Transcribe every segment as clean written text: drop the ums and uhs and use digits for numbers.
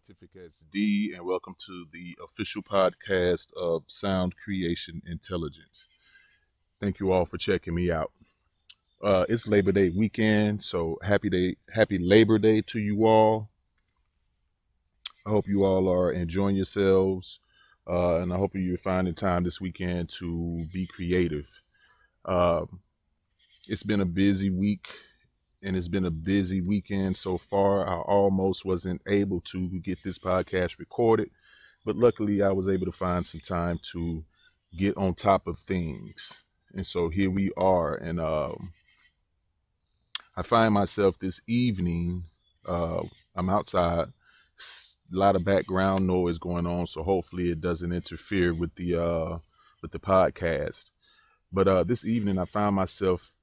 Scientific SD, and welcome to the official podcast of Sound Creation Intelligence. Thank you all for checking me out. It's Labor Day weekend, so happy Labor Day to you all. I hope you all are enjoying yourselves, and I hope you're finding time this weekend to be creative. Um, it's been a busy week, and it's been a busy weekend so far. I almost wasn't able to get this podcast recorded, but luckily I was able to find some time to get on top of things. And so here we are. And I find myself this evening, I'm outside, a lot of background noise going on, so hopefully it doesn't interfere with the podcast. But this evening I found myself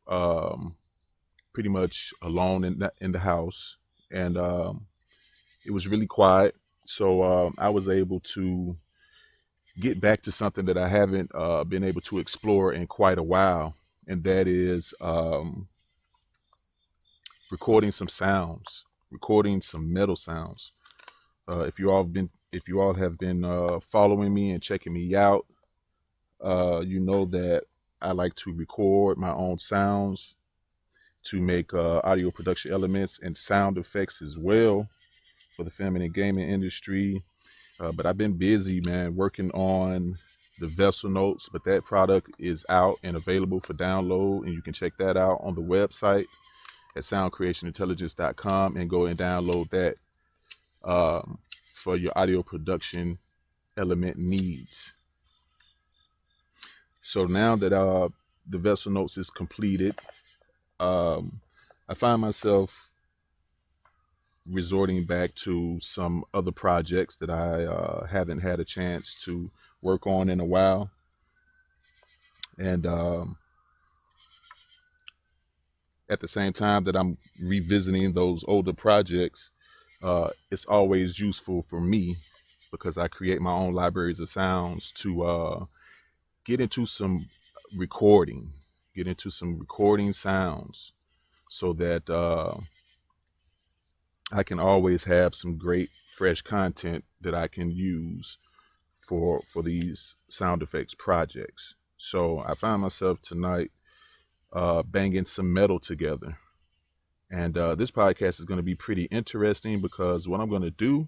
pretty much alone in the house, and it was really quiet. So I was able to get back to something that I haven't been able to explore in quite a while, and that is recording some sounds, recording some metal sounds. If you all have been following me and checking me out, you know that I like to record my own sounds to make audio production elements and sound effects as well for the film and gaming industry. But I've been busy, man, working on the Vessel Notes, but that product is out and available for download, and you can check that out on the website at soundcreationintelligence.com and go and download that for your audio production element needs. So now that the Vessel Notes is completed, I find myself resorting back to some other projects that I haven't had a chance to work on in a while. And at the same time that I'm revisiting those older projects, it's always useful for me because I create my own libraries of sounds to get into some recording, get into some recording sounds so that I can always have some great fresh content that I can use for these sound effects projects. So I found myself tonight banging some metal together. And this podcast is going to be pretty interesting because what I'm going to do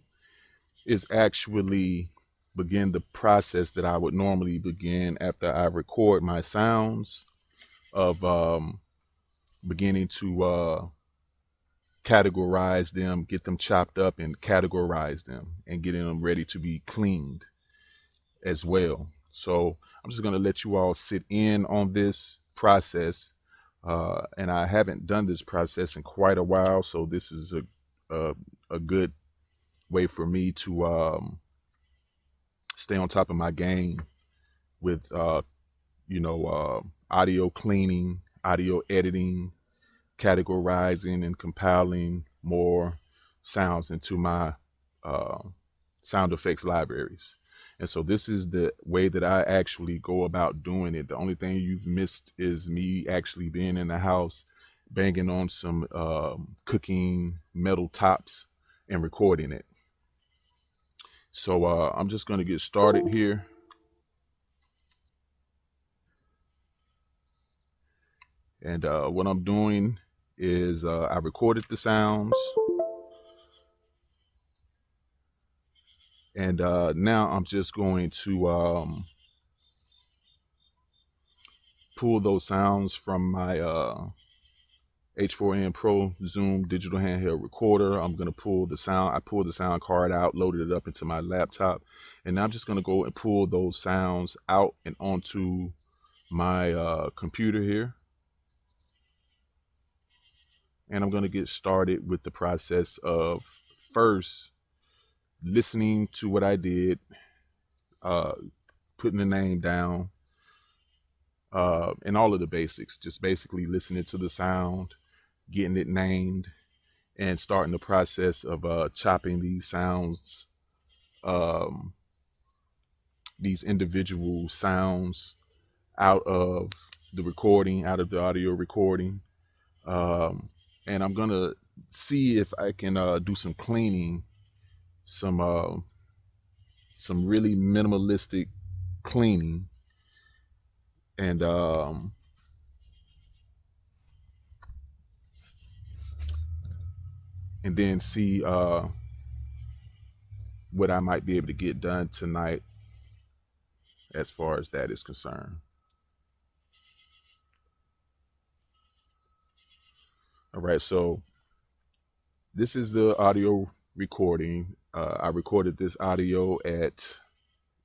is actually begin the process that I would normally begin after I record my sounds of beginning to categorize them, get them chopped up and categorize them and getting them ready to be cleaned as well. So I'm just going to let you all sit in on this process. And I haven't done this process in quite a while. So this is a good way for me to stay on top of my game with, audio cleaning, audio editing, categorizing and compiling more sounds into my sound effects libraries. And so this is the way that I actually go about doing it. The only thing you've missed is me actually being in the house, banging on some cooking metal tops and recording it. So I'm just going to get started here. And what I'm doing is I recorded the sounds. And now I'm just going to pull those sounds from my H4n Pro Zoom digital handheld recorder. I'm going to pull the sound. I pulled the sound card out, loaded it up into my laptop. And now I'm just going to go and pull those sounds out and onto my computer here. And I'm going to get started with the process of first listening to what I did, putting the name down, and all of the basics, just basically listening to the sound, getting it named, and starting the process of chopping these sounds, these individual sounds out of the recording, out of the audio recording. And I'm going to see if I can do some cleaning some really minimalistic cleaning, and then see what I might be able to get done tonight as far as that is concerned. All right, so this is the audio recording. I recorded this audio at,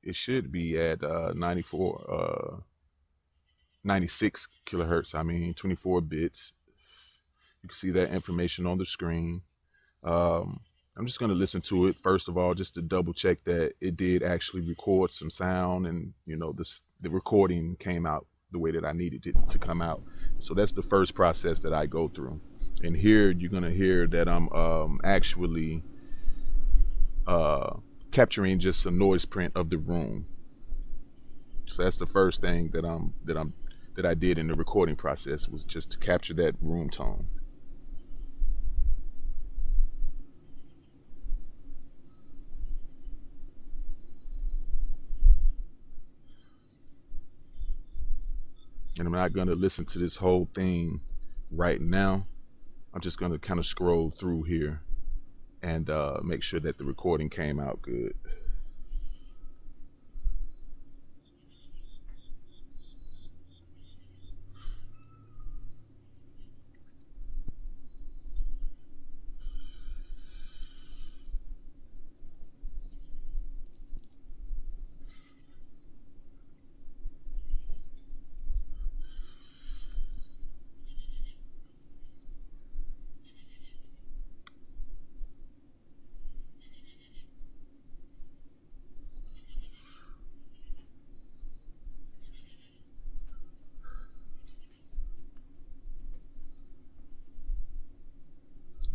it should be at 96 kilohertz. I mean, 24 bits. You can see that information on the screen. I'm just going to listen to it first of all, just to double check that it did actually record some sound, and the recording came out the way that I needed it to come out. So that's the first process that I go through. And here you're going to hear that I'm actually capturing just a noise print of the room. So that's the first thing that I did in the recording process, was just to capture that room tone. And I'm not going to listen to this whole thing right now. I'm just going to kind of scroll through here and make sure that the recording came out good.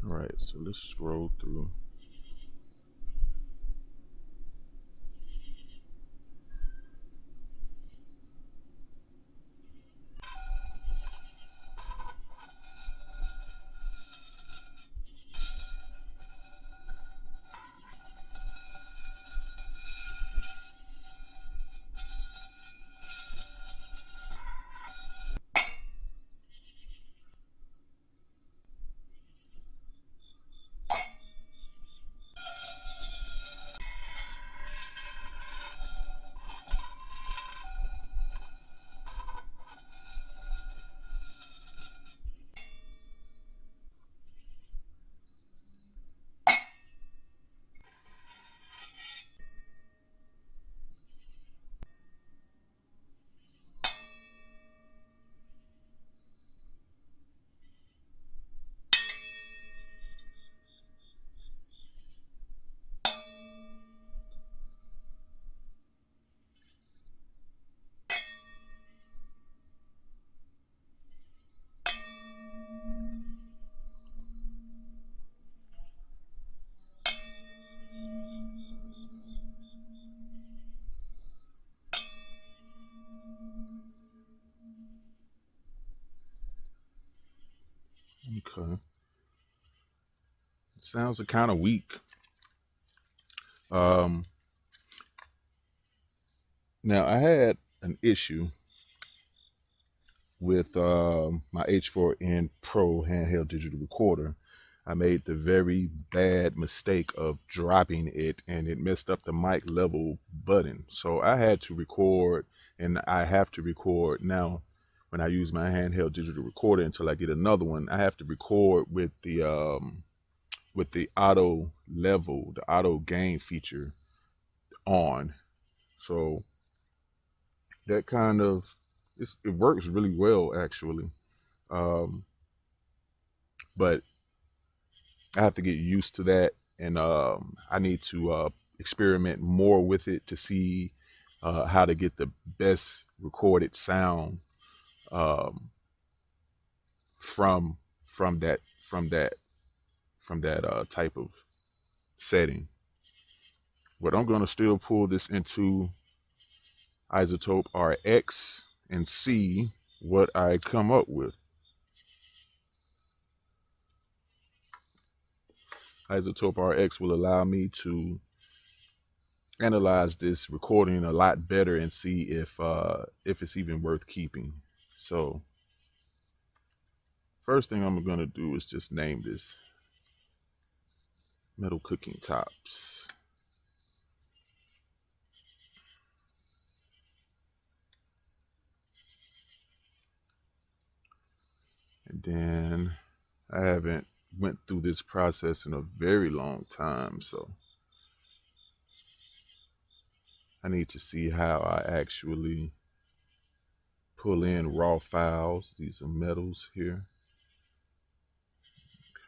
All right, so let's scroll through. Okay. Sounds are kind of weak. Now I had an issue with my H4n Pro handheld digital recorder. I made the very bad mistake of dropping it, and it messed up the mic level button. So I had to record, and I have to record now when I use my handheld digital recorder until I get another one. I have to record with the auto level, the auto gain feature on. So that kind of, it works really well actually. But I have to get used to that, and I need to experiment more with it to see how to get the best recorded sound um, from from that type of setting. But I'm gonna still pull this into Izotope RX and see what I come up with. Izotope RX will allow me to analyze this recording a lot better and see if it's even worth keeping. So first thing I'm going to do is just name this metal cooking tops. And then I haven't went through this process in a very long time, so I need to see how I actually pull in raw files. These are metals here.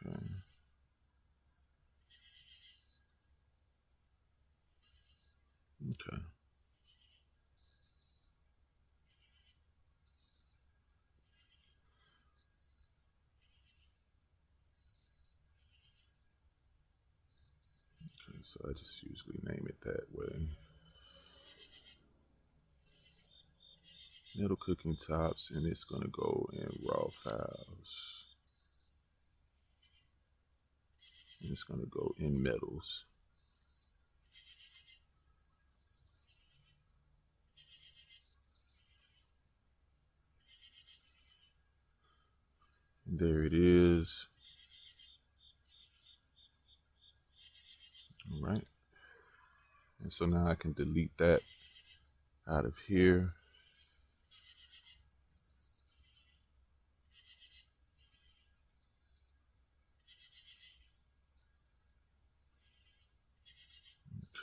Okay. Okay. Okay, so I just usually name it that way. Metal cooking tops, and it's gonna go in raw files. And it's gonna go in metals. And there it is. All right. And so now I can delete that out of here.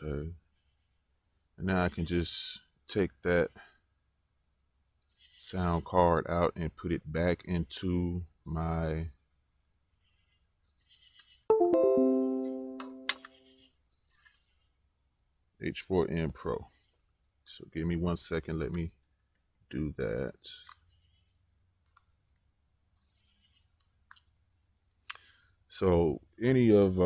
Okay. And now I can just take that sound card out and put it back into my H4n Pro. So give me 1 second, let me do that. So any of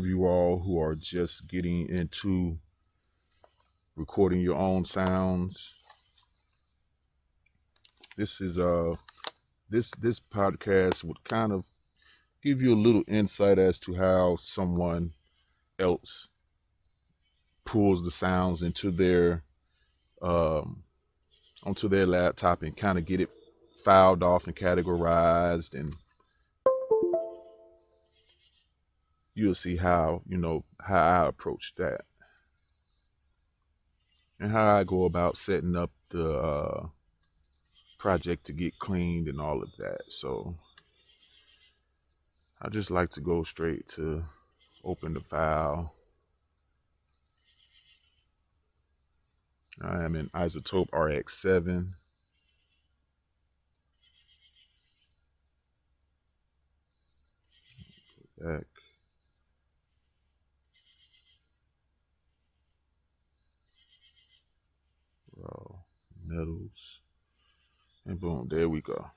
you all who are just getting into recording your own sounds, this is this podcast would kind of give you a little insight as to how someone else pulls the sounds into their onto their laptop and kind of get it filed off and categorized, and you'll see how, you know, how I approach that and how I go about setting up the project to get cleaned and all of that. So I just like to go straight to open the file. I am in Izotope RX 7. Back. Raw metals. And boom, there we go.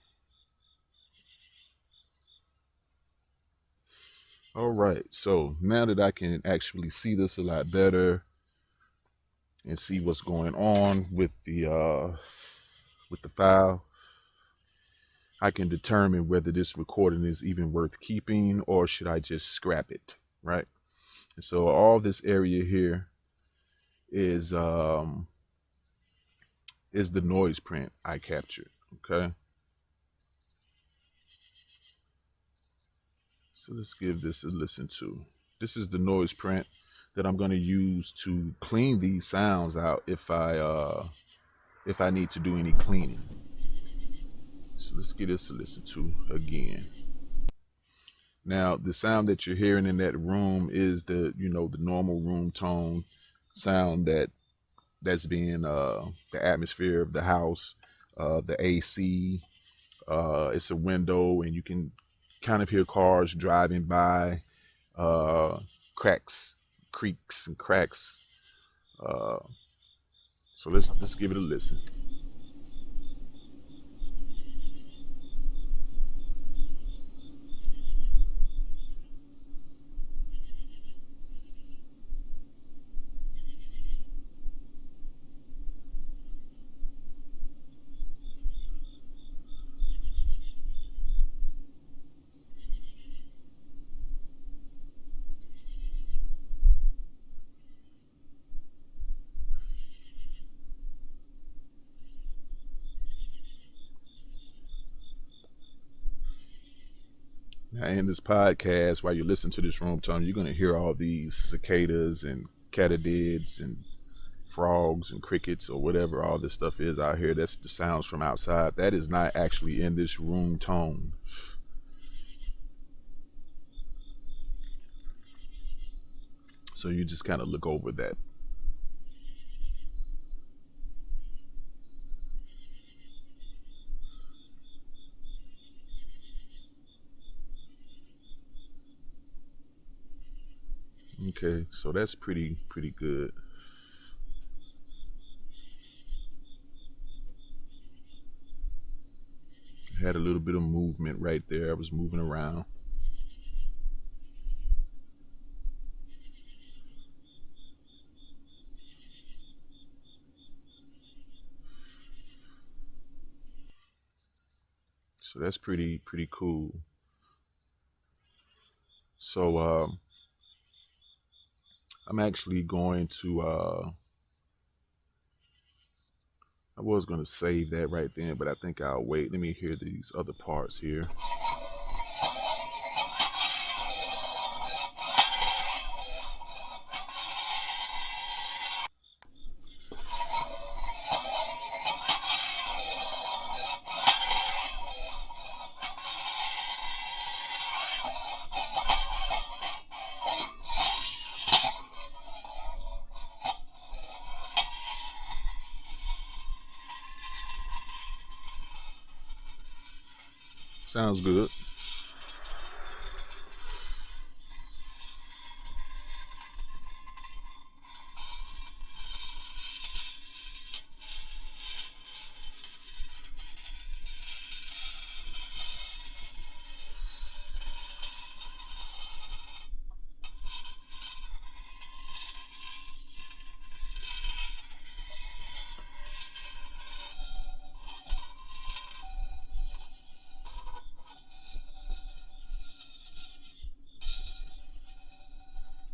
All right, so now that I can actually see this a lot better and see what's going on with the file, I can determine whether this recording is even worth keeping or should I just scrap it, right? And so all this area here is the noise print I captured, okay? So let's give this a listen to. This is the noise print that I'm going to use to clean these sounds out if I need to do any cleaning. So let's give this a listen to again. Now, the sound that you're hearing in that room is the, you know, the normal room tone sound that's being the atmosphere of the house, the AC. It's a window, and you can kind of hear cars driving by, cracks, creaks, and cracks. So let's give it a listen. in this podcast, while you listen to this room tone, you're going to hear all these cicadas and katydids and frogs and crickets or whatever all this stuff is out here. That's the sounds from outside. That is not actually in this room tone. So you just kind of look over that. Okay, so that's pretty good. I had a little bit of movement right there. I was moving around. So that's pretty cool. So I'm actually going to I was going to save that right then, but I think I'll wait. Let me hear these other parts here. Sounds good.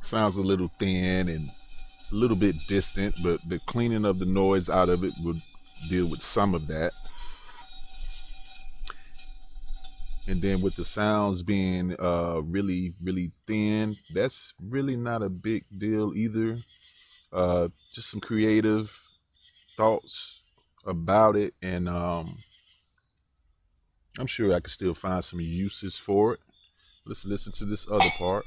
Sounds a little thin and a little bit distant, but the cleaning of the noise out of it would deal with some of that. And then with the sounds being really thin, that's really not a big deal either. Just some creative thoughts about it, and I'm sure I could still find some uses for it. Let's listen to this other part.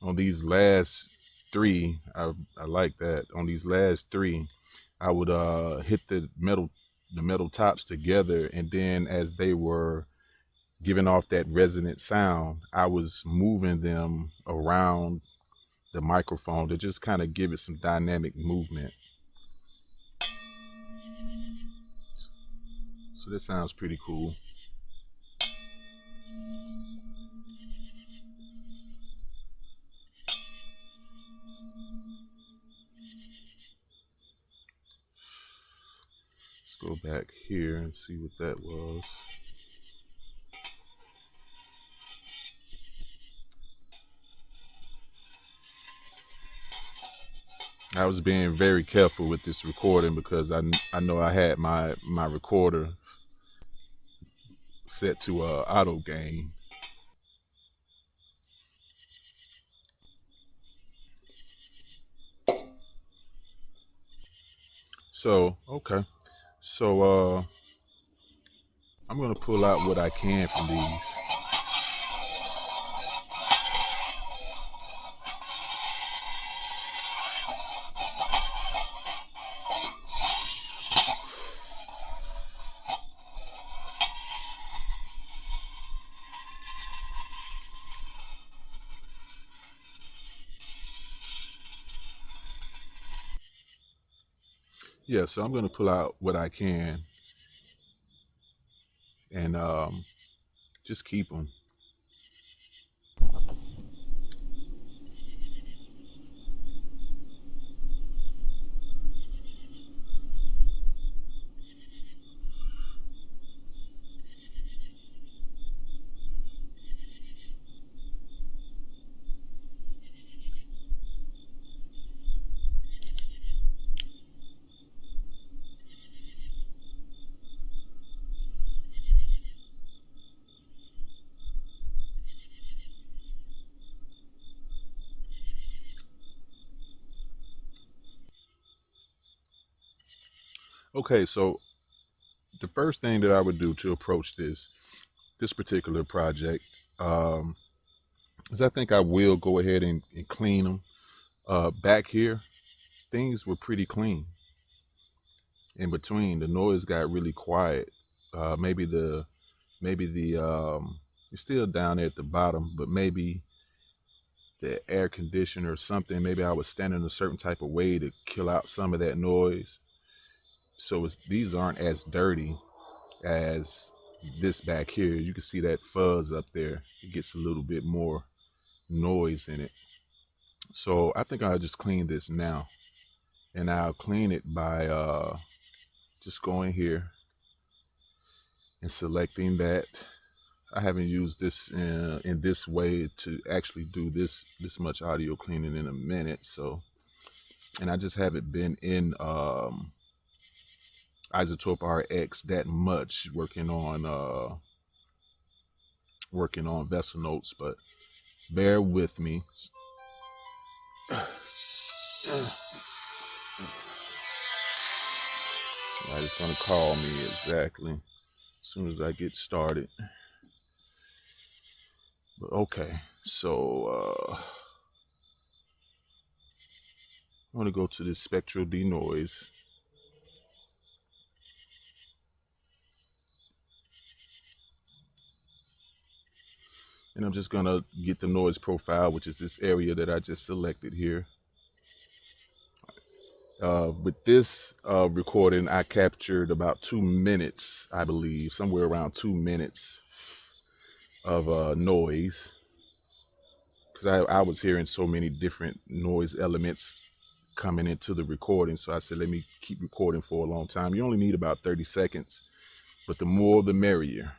On these last three, I like that. On these last three, I would hit the metal tops together, and then as they were giving off that resonant sound, I was moving them around the microphone to just kind of give it some dynamic movement. So this sounds pretty cool. Let's go back here and see what that was. I was being very careful with this recording because I know I had my recorder set to auto gain. So okay, so I'm gonna pull out what I can from these. Yeah, so I'm gonna pull out what I can and just keep them. Okay, so the first thing that I would do to approach this particular project is I think I will go ahead and clean them. Back here, things were pretty clean. In between, the noise got really quiet. Maybe the it's still down there at the bottom, but maybe the air conditioner or something. Maybe I was standing a certain type of way to kill out some of that noise. So these aren't as dirty as this back here. You can see that fuzz up there. It gets a little bit more noise in it. So I think I'll just clean this now. And I'll clean it by just going here and selecting that. I haven't used this in this way to actually do this much audio cleaning in a minute. So, and I just haven't been in Izotope RX that much working on vessel notes, but bear with me. I just want to call me exactly as soon as I get started. But okay, so I'm going to go to this spectral denoise. And I'm just going to get the noise profile, which is this area that I just selected here. With this recording, I captured about 2 minutes, I believe, somewhere around 2 minutes of noise. Because I was hearing so many different noise elements coming into the recording. So I said, let me keep recording for a long time. You only need about 30 seconds, but the more the merrier.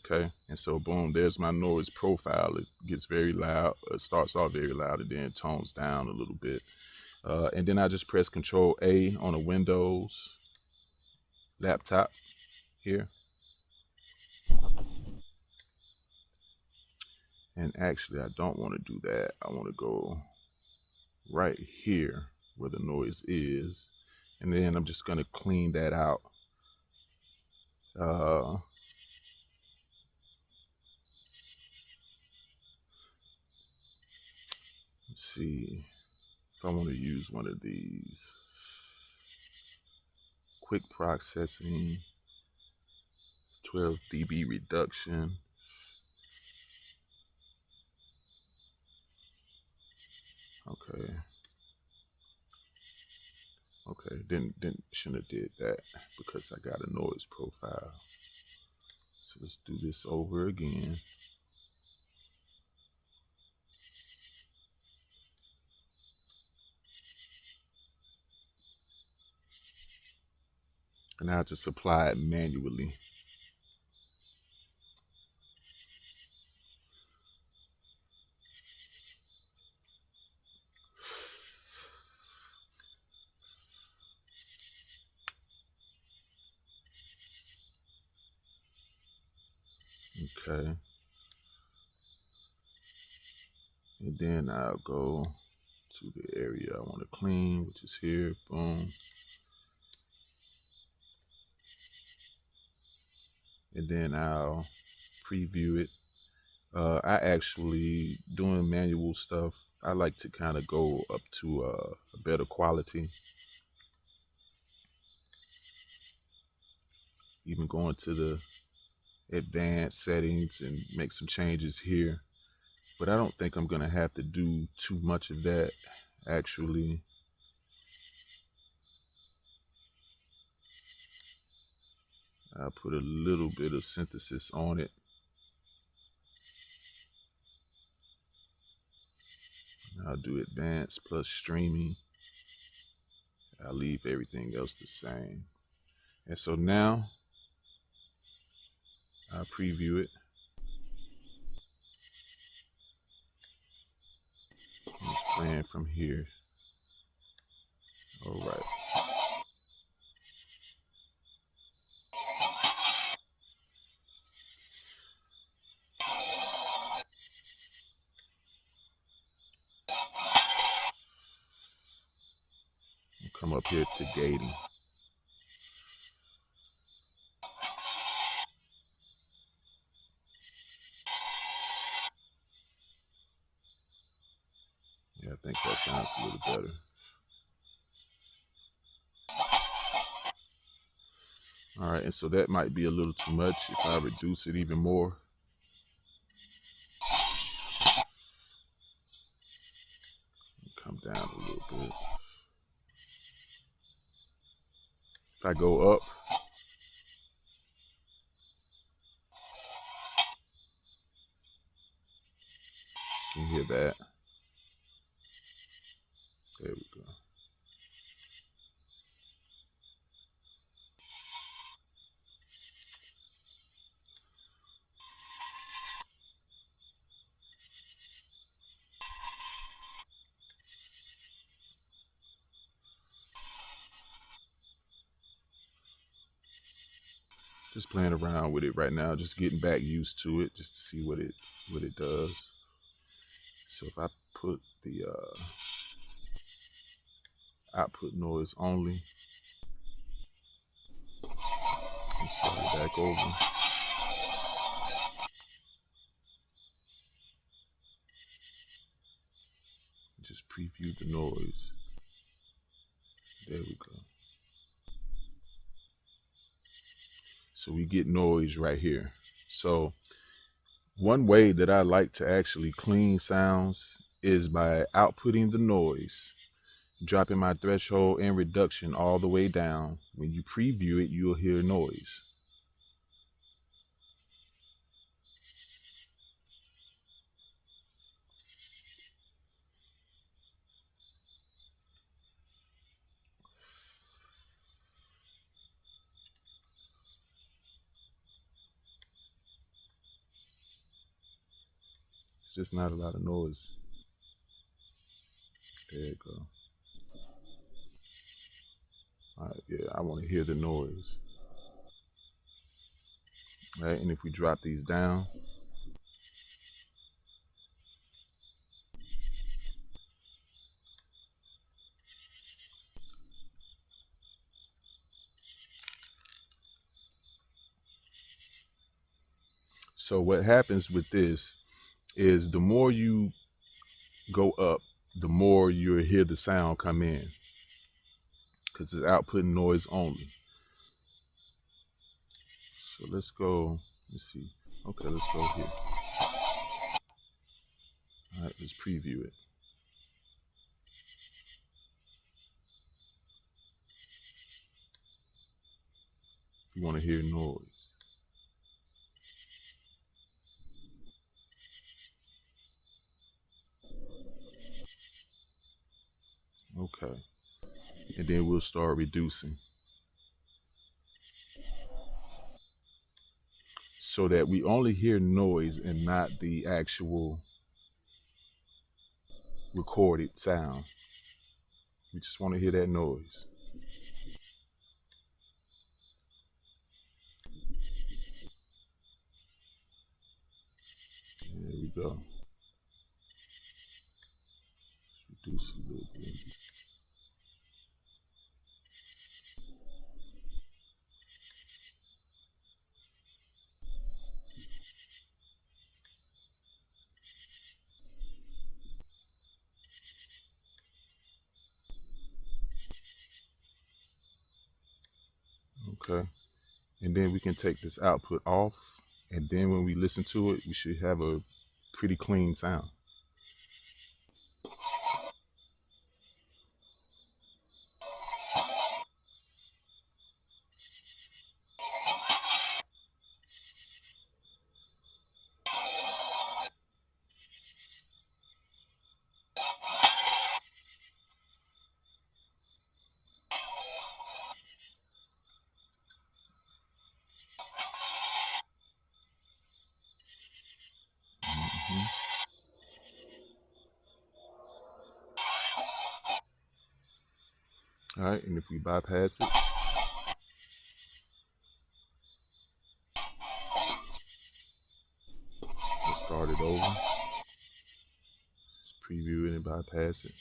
Okay, and so boom, there's my noise profile. It gets very loud. It starts off very loud and then tones down a little bit. And then I just press Control A on a Windows laptop here. And actually, I don't want to do that. I want to go right here where the noise is. And then I'm just going to clean that out. Let's see if I want to use one of these. Quick processing, 12 dB reduction. Okay. Okay, shouldn't have did that because I got a noise profile. So let's do this over again. And I'll just apply it manually. Okay. And then I'll go to the area I want to clean, which is here. Boom. And then I'll preview it. I actually, doing manual stuff, I like to kind of go up to a better quality. Even going to the advanced settings and make some changes here. But I don't think I'm gonna have to do too much of that actually. I'll put a little bit of synthesis on it. I'll do advanced plus streaming. I'll leave everything else the same. And so now I'll preview it. I'm just playing from here. All right. Come up here to gating. Yeah, I think that sounds a little better. All right, and so that might be a little too much if I reduce it even more. Come down a little bit. If I go up, you can hear that. There we go. Just playing around with it right now, just getting back used to it, just to see what it does. So if I put the output noise only, and slide it back over. Just preview the noise. There we go. So we get noise right here. So one way that I like to actually clean sounds is by outputting the noise, dropping my threshold and reduction all the way down. When you preview it, you'll hear noise. It's just not a lot of noise. There you go. All right, yeah, I want to hear the noise. All right, and if we drop these down, so what happens with this is the more you go up, the more you'll hear the sound come in, because it's outputting noise only. So let's go, let's see. Okay, let's go here. All right, let's preview it. You want to hear noise. Okay. And then we'll start reducing so that we only hear noise and not the actual recorded sound. We just want to hear that noise. There we go. Reduce a little bit. Okay. And then we can take this output off, and then when we listen to it, we should have a pretty clean sound. Mhm. All right, and if we bypass it, we'll start it over. Just preview it and bypass it.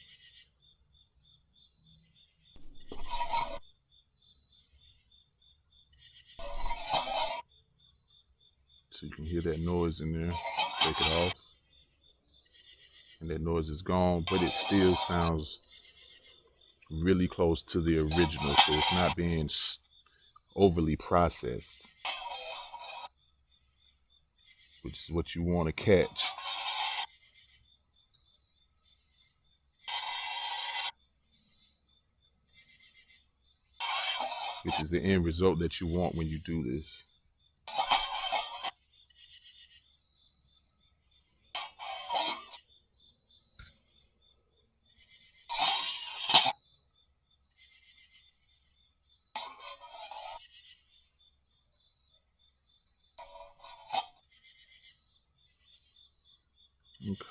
So you can hear that noise in there. Take it off, and that noise is gone, but it still sounds really close to the original, so it's not being overly processed, which is what you want to catch. Which is the end result that you want when you do this.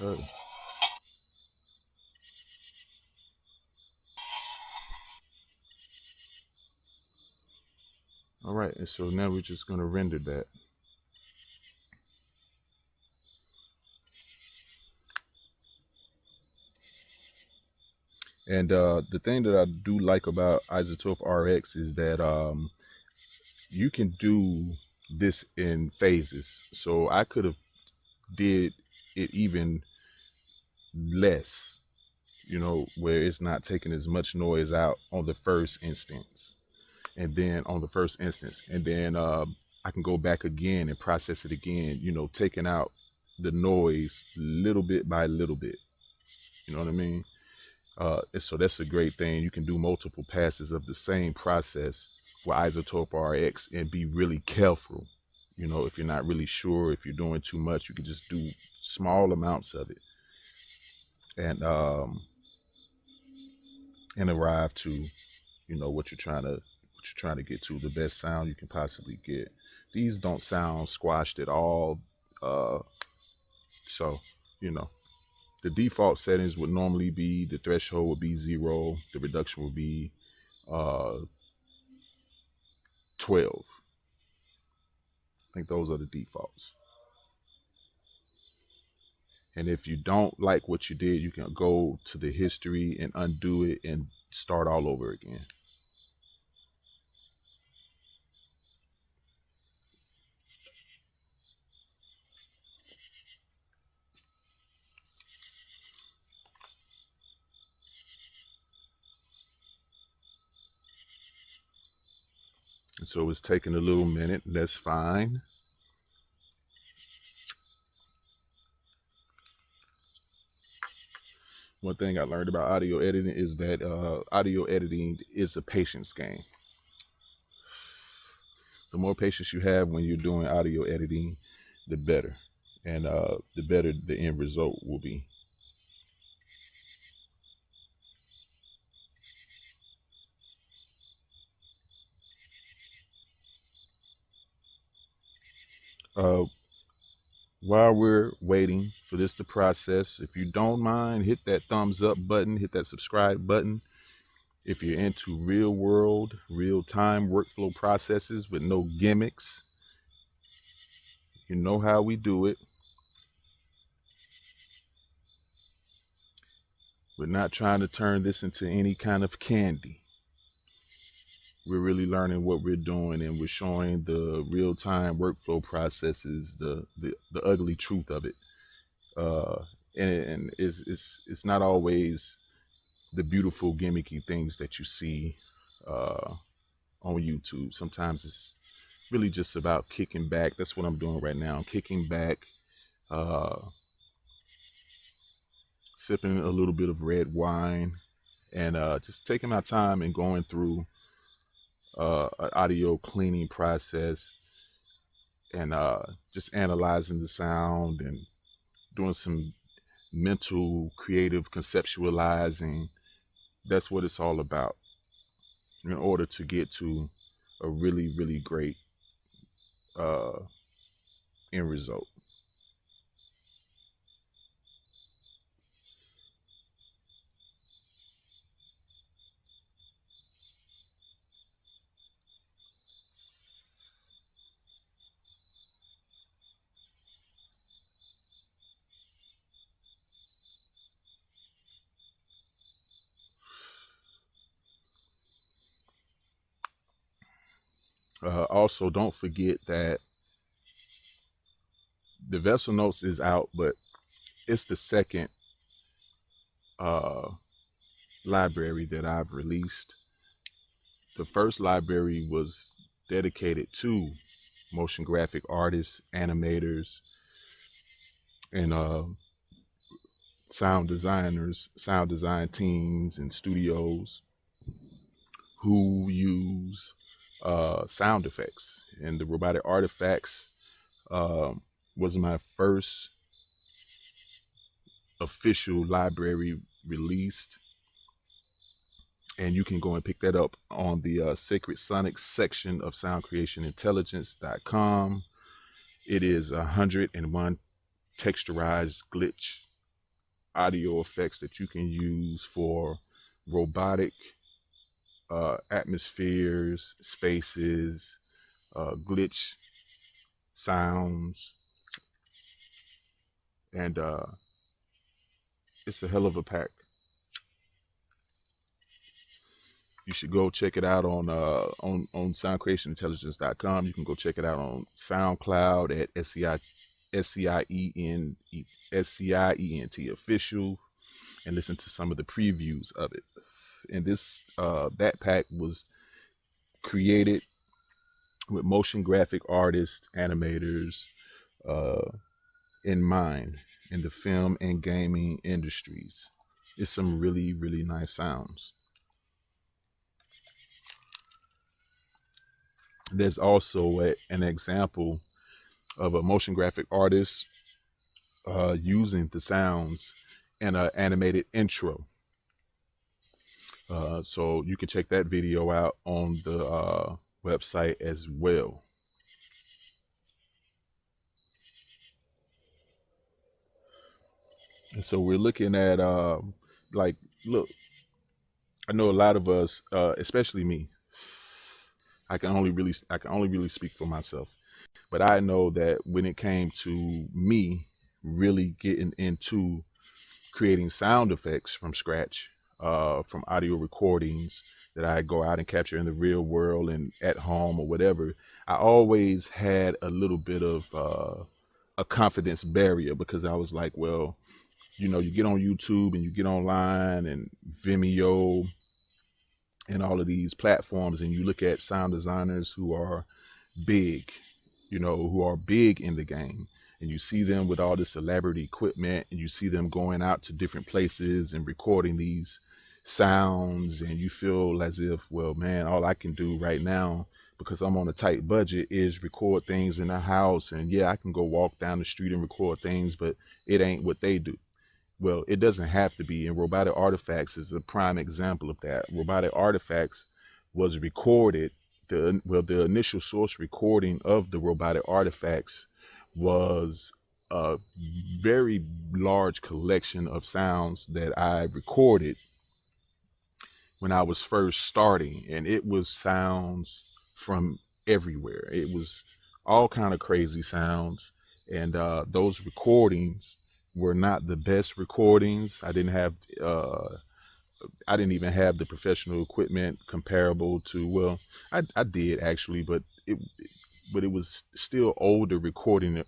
Okay. All right, and so now we're just going to render that. And the thing that I do like about Izotope RX is that you can do this in phases. So I could have did it even less, you know, where it's not taking as much noise out on the first instance, and then on the first instance, and then I can go back again and process it again, you know, taking out the noise little bit by little bit. You know what I mean? And so that's a great thing. You can do multiple passes of the same process with Izotope RX and be really careful. You know, if you're not really sure, if you're doing too much, you can just do small amounts of it and arrive to, you know, what you're trying to get to, the best sound you can possibly get. These don't sound squashed at all. So, you know, the default settings would normally be, the threshold would be 0, the reduction would be 12. I think those are the defaults. And if you don't like what you did, you can go to the history and undo it and start all over again. And so it's taking a little minute. That's fine. One thing I learned about audio editing is that audio editing is a patience game. The more patience you have when you're doing audio editing, the better. And the better the end result will be. Uh, while we're waiting for this to process, if you don't mind, hit that thumbs up button, hit that subscribe button. If you're into real world, real time workflow processes with no gimmicks, you know how we do it. We're not trying to turn this into any kind of candy. We're really learning what we're doing, and we're showing the real time workflow processes, the ugly truth of it. Uh, and it's not always the beautiful gimmicky things that you see on YouTube. Sometimes it's really just about kicking back. That's what I'm doing right now. I'm kicking back, uh, sipping a little bit of red wine, and just taking my time and going through an audio cleaning process, and just analyzing the sound and doing some mental, creative conceptualizing. That's what it's all about in order to get to a really, really great uh, end result. Also, don't forget that the Vessel Notes is out, but it's the second uh, library that I've released. The first library was dedicated to motion graphic artists, animators, and sound designers, sound design teams, and studios who use sound effects. And the Robotic Artifacts um, was my first official library released, and you can go and pick that up on the Sacred Sonics section of soundcreationintelligence.com. It is 101 texturized glitch audio effects that you can use for robotic atmospheres, spaces, glitch sounds, and it's a hell of a pack. You should go check it out on soundcreationintelligence.com. You can go check it out on SoundCloud at SCIENT official, and listen to some of the previews of it. And this that pack was created with motion graphic artists, animators uh, in mind in the film and gaming industries. It's some really, really nice sounds. There's also an example of a motion graphic artist using the sounds in an animated intro. So you can check that video out on the website as well. And so we're looking at like, look, I know a lot of us, especially me. I can only really speak for myself, but I know that when it came to me really getting into creating sound effects from scratch, from audio recordings that I go out and capture in the real world and at home or whatever, I always had a little bit of a confidence barrier, because I was like, well, you know, you get on YouTube and you get online and Vimeo and all of these platforms, and you look at sound designers who are big, you know, who are big in the game, and you see them with all this elaborate equipment, and you see them going out to different places and recording these sounds, and you feel as if, well, man, all I can do right now, because I'm on a tight budget, is record things in the house. And yeah, I can go walk down the street and record things, but it ain't what they do. Well, it doesn't have to be, and Robotic Artifacts is a prime example of that. Robotic Artifacts was recorded the initial source recording of the robotic artifacts was a very large collection of sounds that I recorded when I was first starting, and it was sounds from everywhere. It was all kind of crazy sounds, and those recordings were not the best recordings. I didn't even have the professional equipment comparable to, well, I did actually, but it was still older recording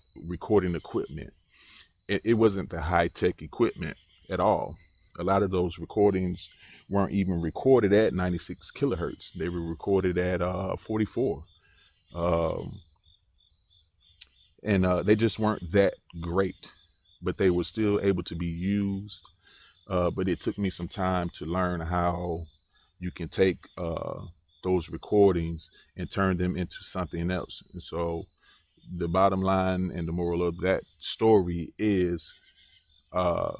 equipment. It wasn't the high tech equipment at all. A lot of those recordings weren't even recorded at 96 kilohertz. They were recorded at 44, um, and they just weren't that great. But they were still able to be used. But it took me some time to learn how you can take those recordings and turn them into something else. And so the bottom line and the moral of that story is, uh,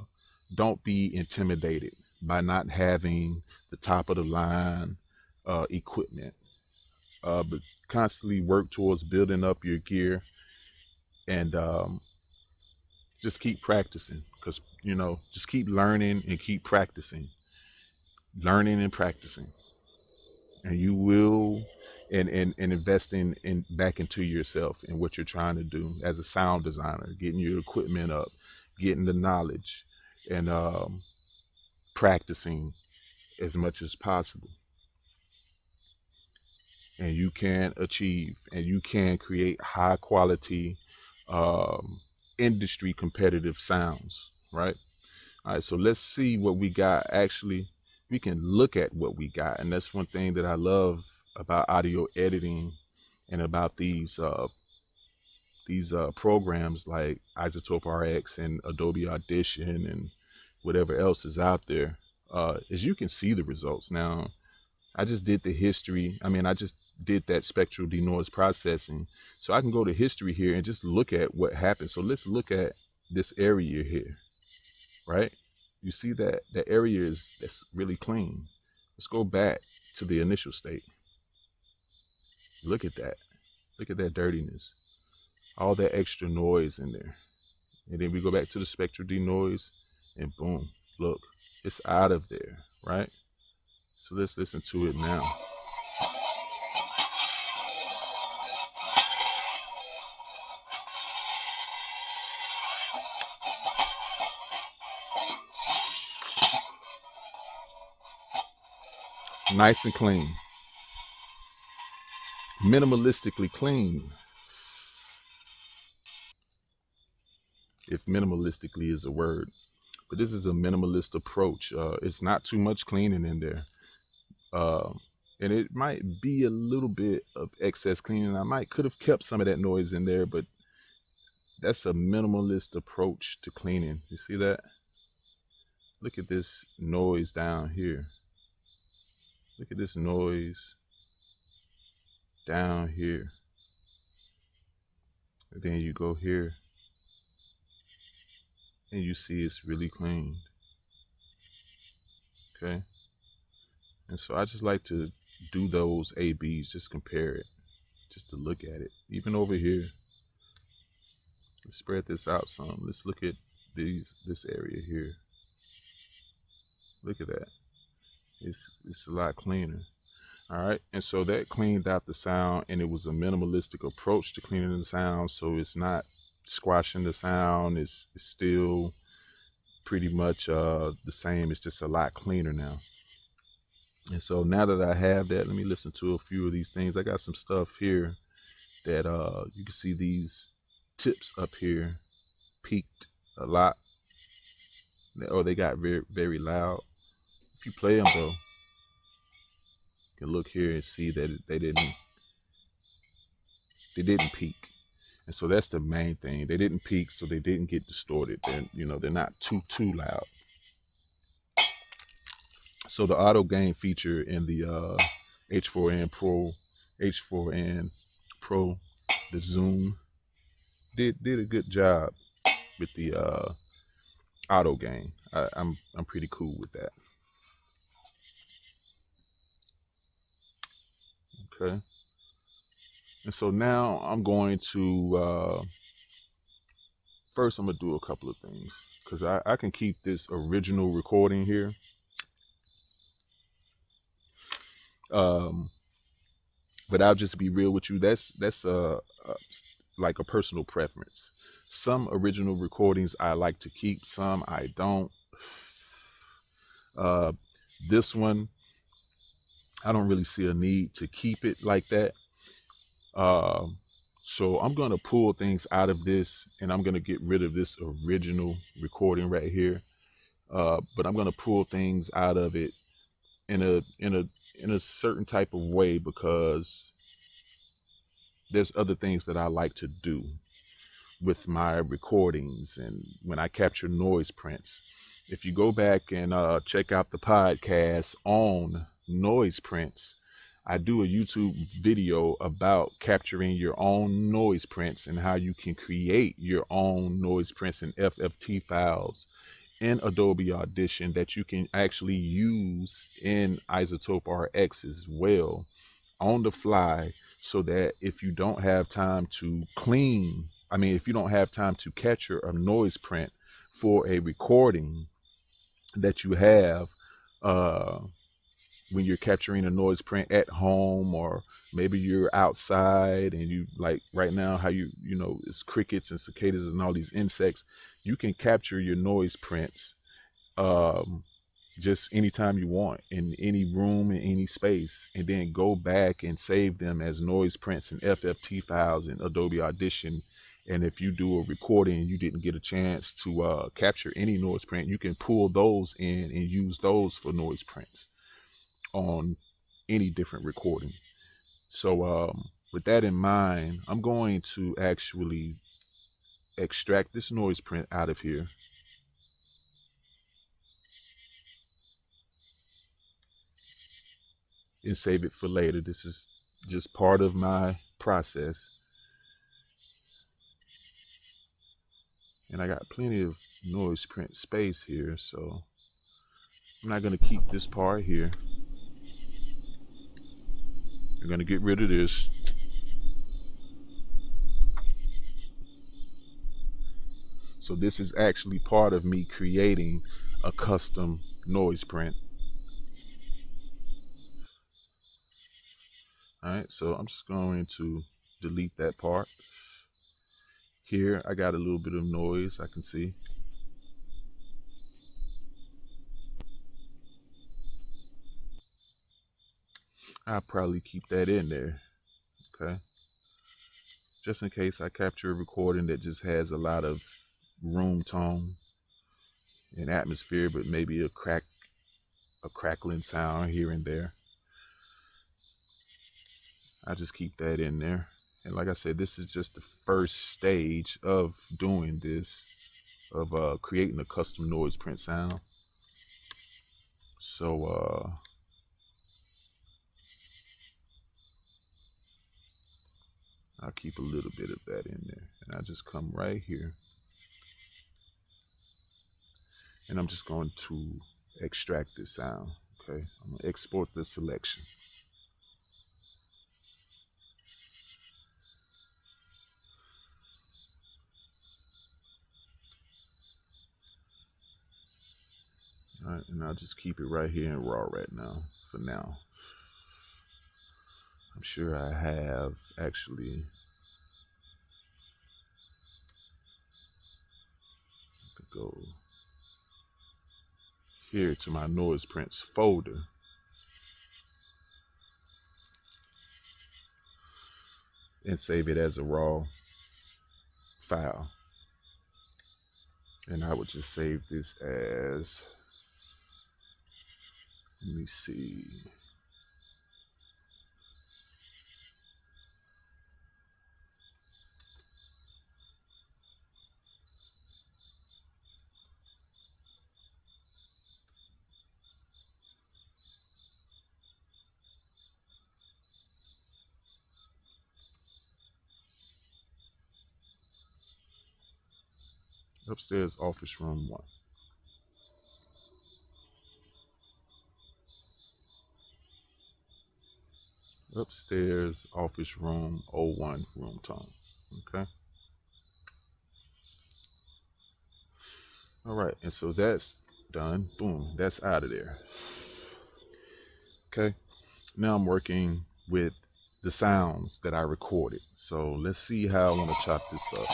don't be intimidated by not having the top of the line equipment, but constantly work towards building up your gear, and just keep practicing, because just keep learning and keep practicing, learning and practicing, and you will, and investing in back into yourself and what you're trying to do as a sound designer, getting your equipment up, getting the knowledge, and practicing as much as possible. And you can achieve, and you can create high quality, um, industry competitive sounds, right? All right, so let's see what we got. Actually, we can look at what we got, and that's one thing that I love about audio editing and about these programs like Izotope RX and Adobe Audition and whatever else is out there, is you can see the results. Now, I just did the history. I mean, I just did that spectral denoise processing. So I can go to history here and just look at what happened. So let's look at this area here, right? You see that the area that's really clean. Let's go back to the initial state. Look at that. Look at that dirtiness. All that extra noise in there. And then we go back to the spectral denoise and boom, look, it's out of there, right? So let's listen to it now. Nice and clean. Minimalistically clean, if minimalistically is a word. But this is a minimalist approach. It's not too much cleaning in there. Um, and it might be a little bit of excess cleaning. I might could have kept some of that noise in there, but that's a minimalist approach to cleaning. You see that? Look at this noise down here. Look at this noise down here. And then you go here and you see it's really clean. Okay. And so I just like to do those ABs, just compare it, just to look at it. Even over here, let's spread this out some. Let's look at this area here. Look at that. It's a lot cleaner. All right. And so that cleaned out the sound, and it was a minimalistic approach to cleaning the sound. So it's not squashing the sound. It's still pretty much the same. It's just a lot cleaner now. And so now that I have that, let me listen to a few of these things. I got some stuff here that you can see these tips up here peaked a lot, or they got very, very loud. If you play them though, you can look here and see that they didn't peak. And so that's the main thing. They didn't peak, so they didn't get distorted. They're not too loud. So the auto gain feature in the H4n Pro, the Zoom did a good job with the auto gain. I'm pretty cool with that. Okay. And so now I'm going to, first I'm gonna do a couple of things, because I can keep this original recording here. But I'll just be real with you. That's like a personal preference. Some original recordings I like to keep, some I don't. Uh, this one, I don't really see a need to keep it like that. Uh, so I'm gonna pull things out of this, and I'm gonna get rid of this original recording right here. But I'm gonna pull things out of it in a certain type of way, because there's other things that I like to do with my recordings and when I capture noise prints. If you go back and check out the podcast on noise prints, I do a YouTube video about capturing your own noise prints and how you can create your own noise prints and FFT files in Adobe Audition that you can actually use in Izotope RX as well on the fly, so that if you don't have time to if you don't have time to capture a noise print for a recording that you have, uh, when you're capturing a noise print at home, or maybe you're outside and you, like right now, how you know it's crickets and cicadas and all these insects, you can capture your noise prints um, just anytime you want, in any room, in any space, and then go back and save them as noise prints and FFT files in Adobe Audition. And if you do a recording and you didn't get a chance to capture any noise print, you can pull those in and use those for noise prints on any different recording. So with that in mind, I'm going to actually extract this noise print out of here and save it for later. This is just part of my process. And I got plenty of noise print space here, so I'm not going to keep this part here. I'm going to get rid of this. So this is actually part of me creating a custom noise print. All right, so I'm just going to delete that part. Here I got a little bit of noise I can see. I'll probably keep that in there, okay? Just in case I capture a recording that just has a lot of room tone and atmosphere, but maybe a crackling sound here and there. I just keep that in there. And like I said, this is just the first stage of doing this, of creating a custom noise print sound. So I'll keep a little bit of that in there, and I just come right here, and I'm just going to extract this sound. Okay, I'm gonna export the selection. All right, and I'll just keep it right here in RAW right now for now. I'm sure I have actually, I could go here to my noise prints folder, and save it as a RAW file. And I would just save this as, let me see, upstairs office room 1. Upstairs, office room, O1 room tone. Okay. All right, and so that's done. Boom, that's out of there. Okay. Now I'm working with the sounds that I recorded. So let's see how I want to chop this up.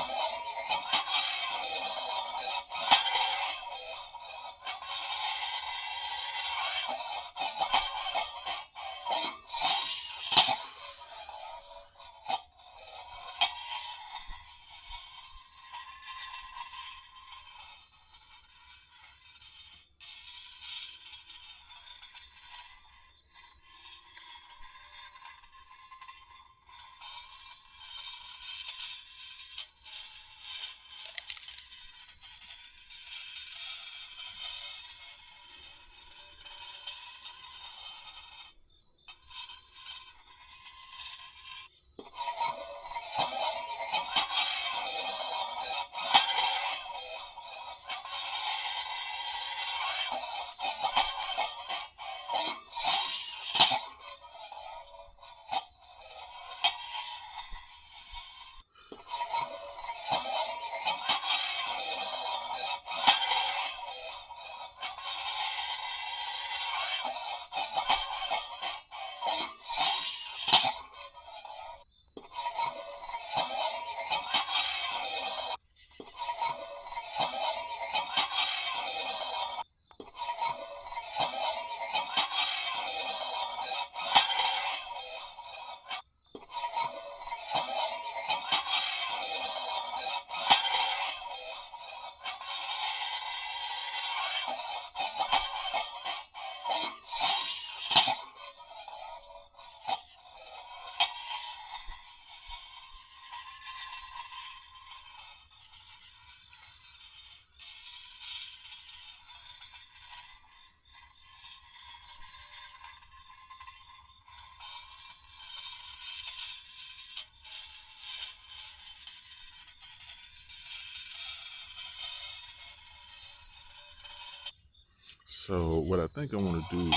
So what I think I want to do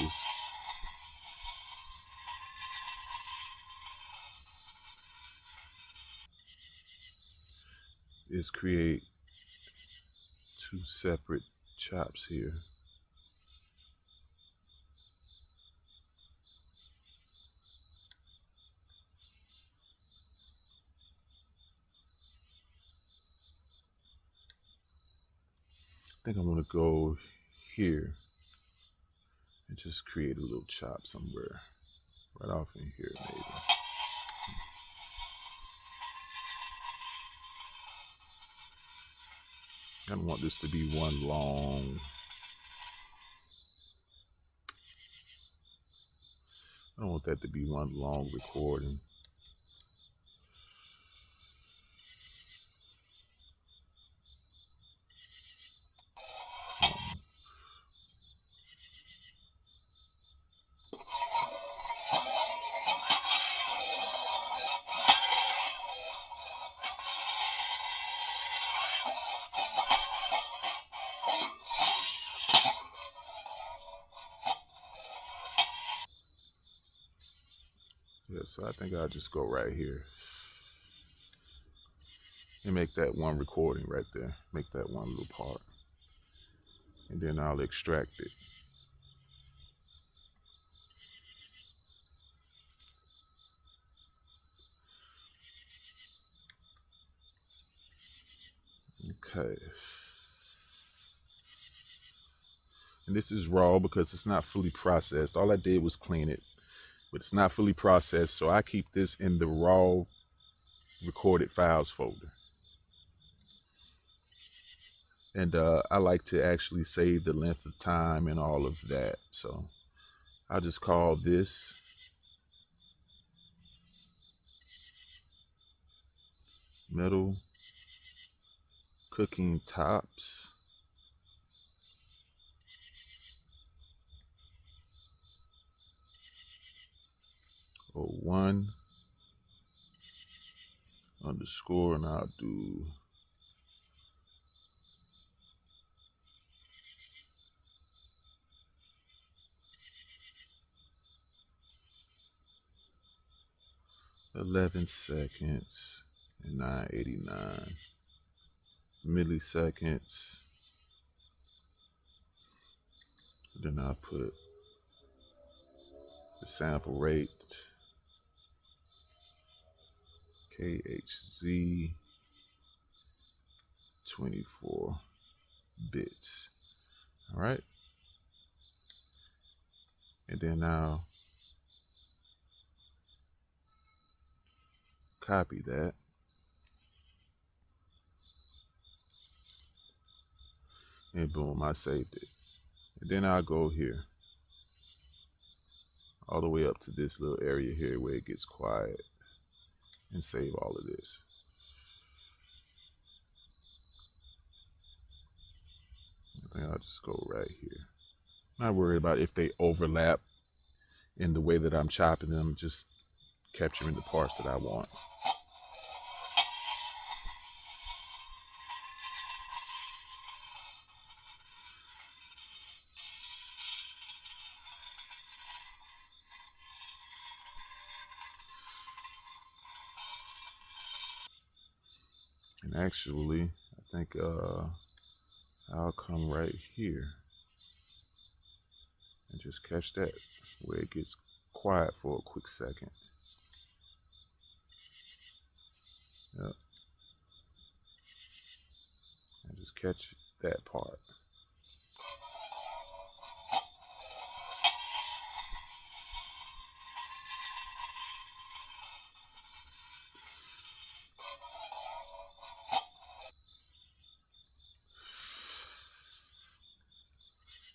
is create two separate chops here. I think I'm going to go here and just create a little chop somewhere right off in here maybe. I don't want this to be one long, I don't want that to be one long recording. Yeah, so I think I'll just go right here and make that one recording right there. Make that one little part. And then I'll extract it. Okay. And this is raw because it's not fully processed. All I did was clean it, but it's not fully processed. So I keep this in the raw recorded files folder. And I like to actually save the length of time and all of that. So I'll just call this metal cooking tops. Or one underscore, and I'll do 11 seconds and 989 milliseconds. Then I'll put the sample rate, KHZ 24 bits. All right. And then I'll copy that. And boom, I saved it. And then I'll go here, all the way up to this little area here where it gets quiet, and save all of this. I think I'll just go right here. Not worried about if they overlap in the way that I'm chopping them, just capturing the parts that I want. And actually, I think I'll come right here and just catch that where it gets quiet for a quick second. Yep. And just catch that part.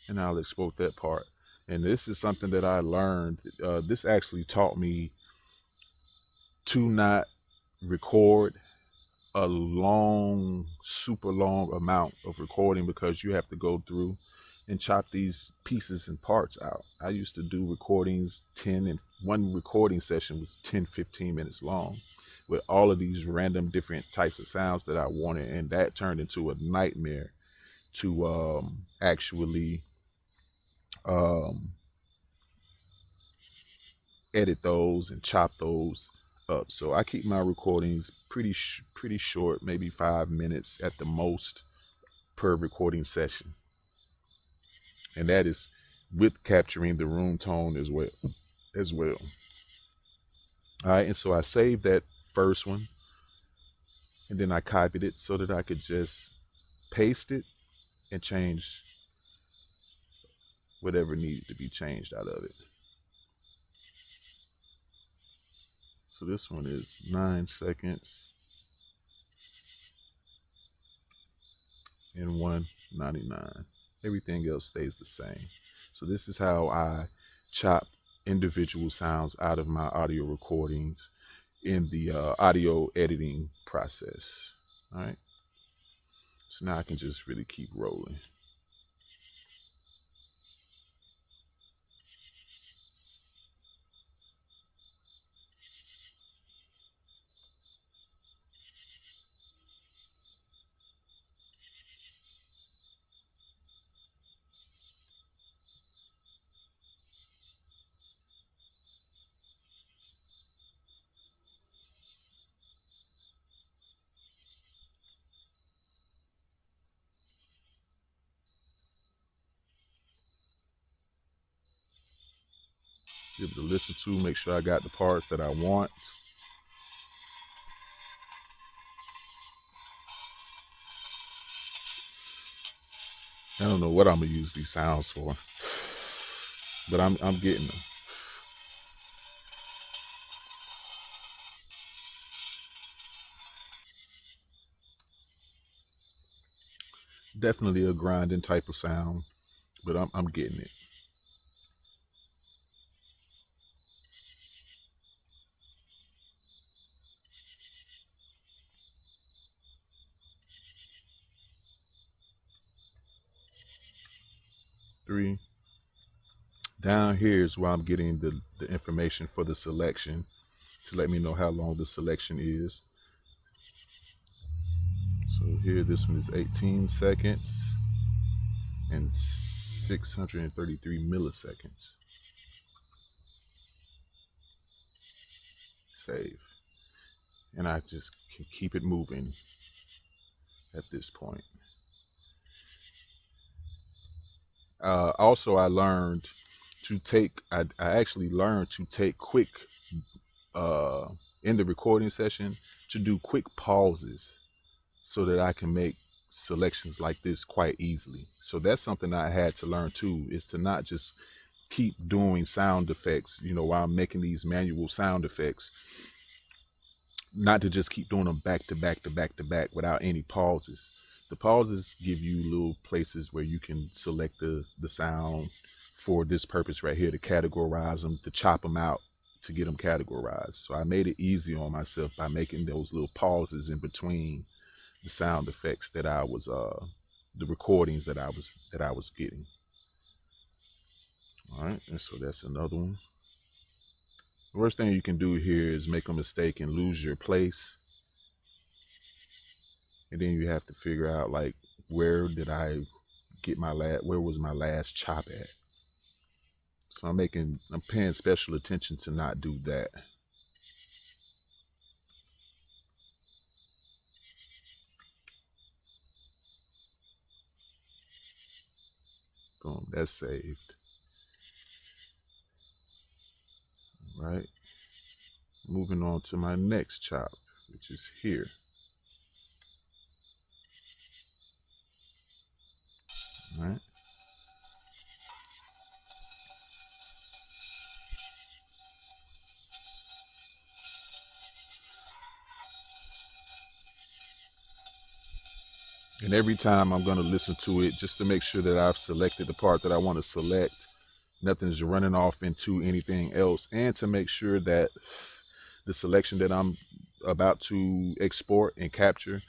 And I'll export that part. And this is something that I learned. This actually taught me to not record a long, super long amount of recording, because you have to go through and chop these pieces and parts out. I used to do recordings 10, and one recording session was 10-15 minutes long with all of these random different types of sounds that I wanted, and that turned into a nightmare to actually edit those and chop those up. So I keep my recordings pretty short, maybe 5 minutes at the most per recording session, and that is with capturing the room tone as well. All right, and so I saved that first one, and then I copied it so that I could just paste it and change whatever needed to be changed out of it. So this one is 9 seconds and 199. Everything else stays the same. So this is how I chop individual sounds out of my audio recordings in the audio editing process. All right. So now I can just really keep rolling. Be able to listen to, make sure I got the part that I want. I don't know what I'm gonna use these sounds for, but I'm getting them. Definitely a grinding type of sound, but I'm getting it. Three. Down here is where I'm getting the information for the selection to let me know how long the selection is. So here, this one is 18 seconds and 633 milliseconds. Save. and I just can keep it moving at this point. Also, I learned to take, I actually learned to take quick, uh, in the recording session, to do quick pauses so that I can make selections like this quite easily. So that's something I had to learn too, is to not just keep doing sound effects, while I'm making these manual sound effects, not to just keep doing them back to back to back to back without any pauses. The pauses give you little places where you can select the sound for this purpose right here, to categorize them, to chop them out, to get them categorized. So I made it easy on myself by making those little pauses in between the sound effects that I was the recordings that I was getting. All right, and so that's another one. The worst thing you can do here is make a mistake and lose your place, and then you have to figure out, like, where did I get where was my last chop at? So I'm paying special attention to not do that. Boom, that's saved. All right, moving on to my next chop, which is here. All right. And every time I'm going to listen to it just to make sure that I've selected the part that I want to select, nothing's running off into anything else, and to make sure that the selection that I'm about to export and capture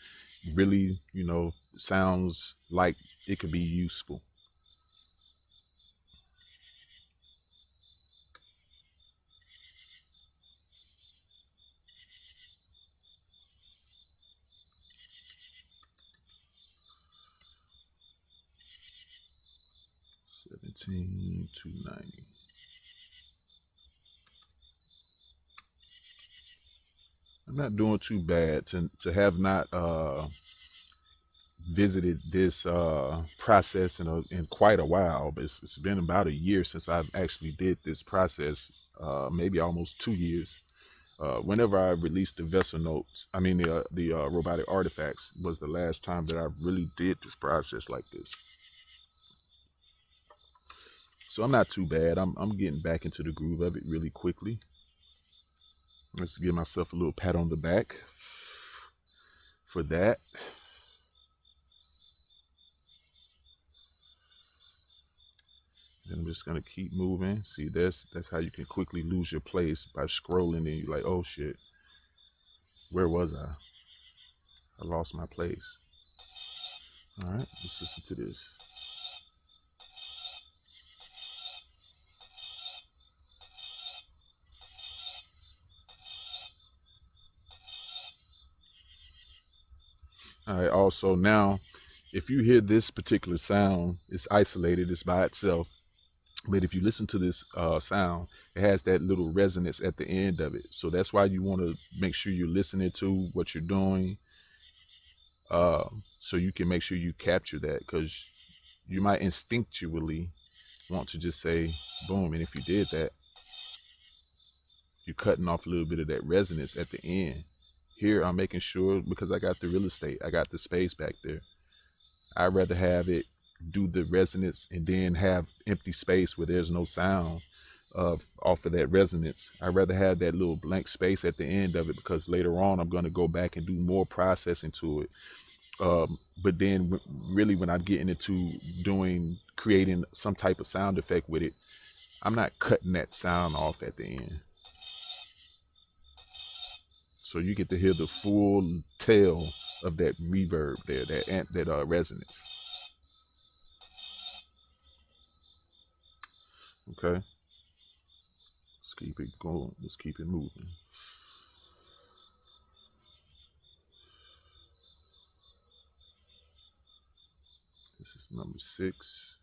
really, sounds like it could be useful. Seventeen to 90. I'm not doing too bad to have not visited this process in quite a while, but it's been about a year since I've actually did this process, maybe almost 2 years. Whenever I released the vessel notes, I mean the robotic artifacts, was the last time that I really did this process like this. So I'm not too bad. I'm getting back into the groove of it really quickly. Let's give myself a little pat on the back for that. And I'm just gonna keep moving. See, that's how you can quickly lose your place, by scrolling, and you're like, oh shit, where was I? I lost my place. All right, let's listen to this. All right, also now, if you hear this particular sound, it's isolated, it's by itself. But if you listen to this sound, it has that little resonance at the end of it. So that's why you want to make sure you're listening to what you're doing, so you can make sure you capture that, because you might instinctually want to just say boom, and if you did that, you're cutting off a little bit of that resonance at the end. Here I'm making sure, because I got the real estate, I got the space back there, I'd rather have it do the resonance and then have empty space where there's no sound off of that resonance. I'd rather have that little blank space at the end of it, because later on I'm going to go back and do more processing to it. But then really when I'm getting into creating some type of sound effect with it, I'm not cutting that sound off at the end. So you get to hear the full tail of that reverb there, that resonance. Okay, let's keep it going. Let's keep it moving. This is number 6.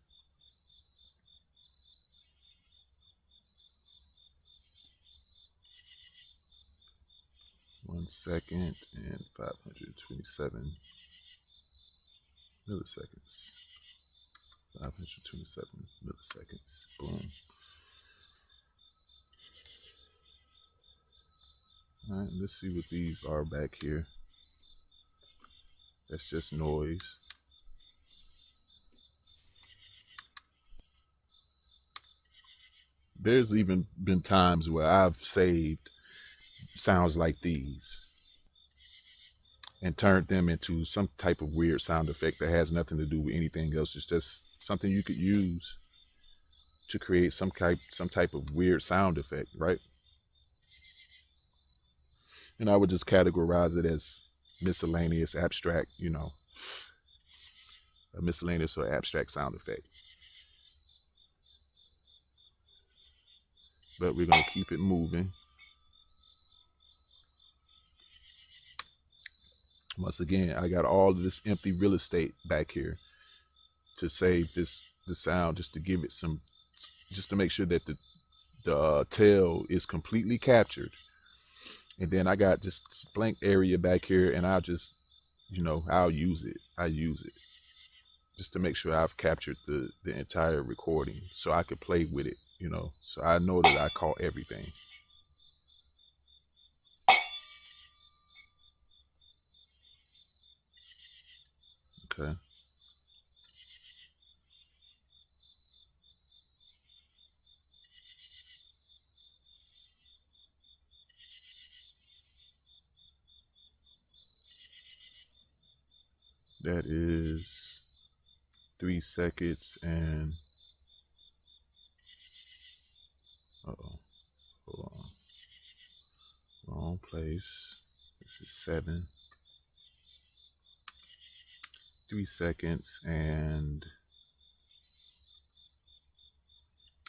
1 second and 527 milliseconds. 527 milliseconds. Boom. All right, let's see what these are back here. That's just noise. There's even been times where I've saved sounds like these and turned them into some type of weird sound effect that has nothing to do with anything else. It's just something you could use to create some type of weird sound effect, right? And I would just categorize it as miscellaneous, abstract, you know, a miscellaneous or abstract sound effect. But we're gonna keep it moving. Once again, I got all of this empty real estate back here to save the sound, just to give it some, just to make sure that the tail is completely captured. And then I got just blank area back here, and I'll just, you know, I'll use it. I use it just to make sure I've captured the entire recording, so I could play with it, you know, so I know that I caught everything. Okay. That is 3 seconds and uh-oh, hold on, wrong place. This is 3 seconds and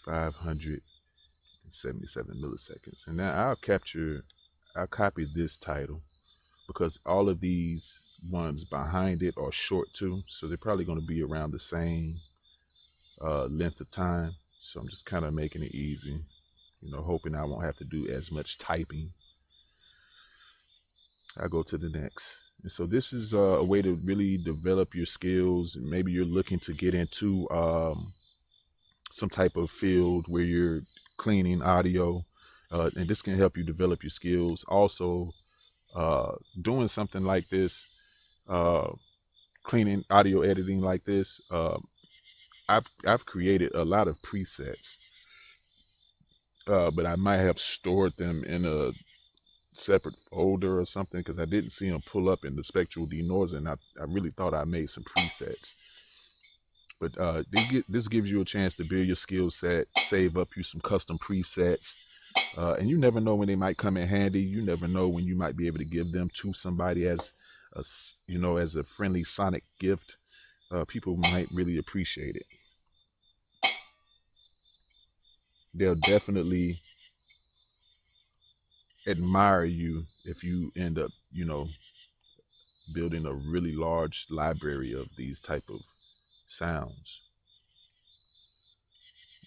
577 milliseconds. And now I'll copy this title, because all of these ones behind it are short too, so they're probably going to be around the same length of time. So I'm just kind of making it easy, you know, hoping I won't have to do as much typing. I'll go to the next. And so this is a way to really develop your skills. Maybe you're looking to get into some type of field where you're cleaning audio, and this can help you develop your skills. Also, doing something like this, cleaning audio editing like this, I've created a lot of presets, but I might have stored them in a separate folder or something, because I didn't see them pull up in the spectral denoiser, and I really thought I made some presets. But this gives you a chance to build your skill set, save up you some custom presets, and you never know when they might come in handy. You never know when you might be able to give them to somebody as a, you know, as a friendly sonic gift. People might really appreciate it. They'll definitely admire you if you end up, you know, building a really large library of these type of sounds.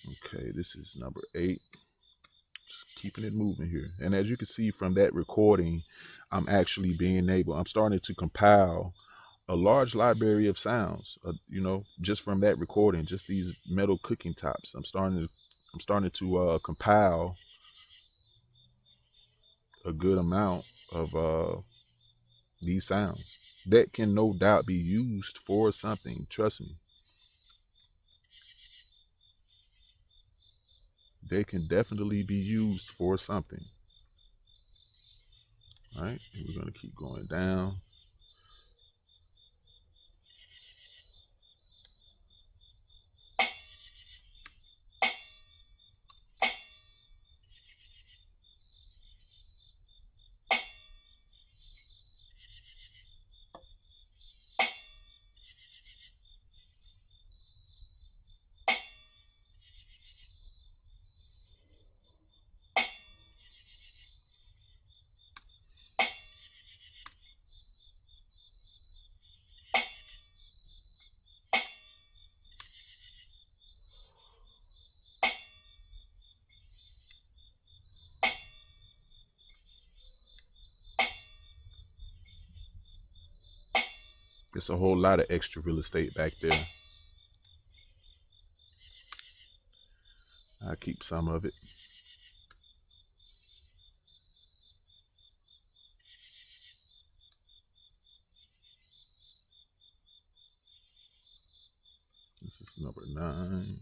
Okay, this is number 8. Just keeping it moving here. And as you can see from that recording, I'm starting to compile a large library of sounds, you know, just from that recording, just these metal cooking tops. I'm starting to compile a good amount of these sounds that can no doubt be used for something. Trust me. They can definitely be used for something. All right, and we're going to keep going down. It's a whole lot of extra real estate back there. I keep some of it. This is number 9.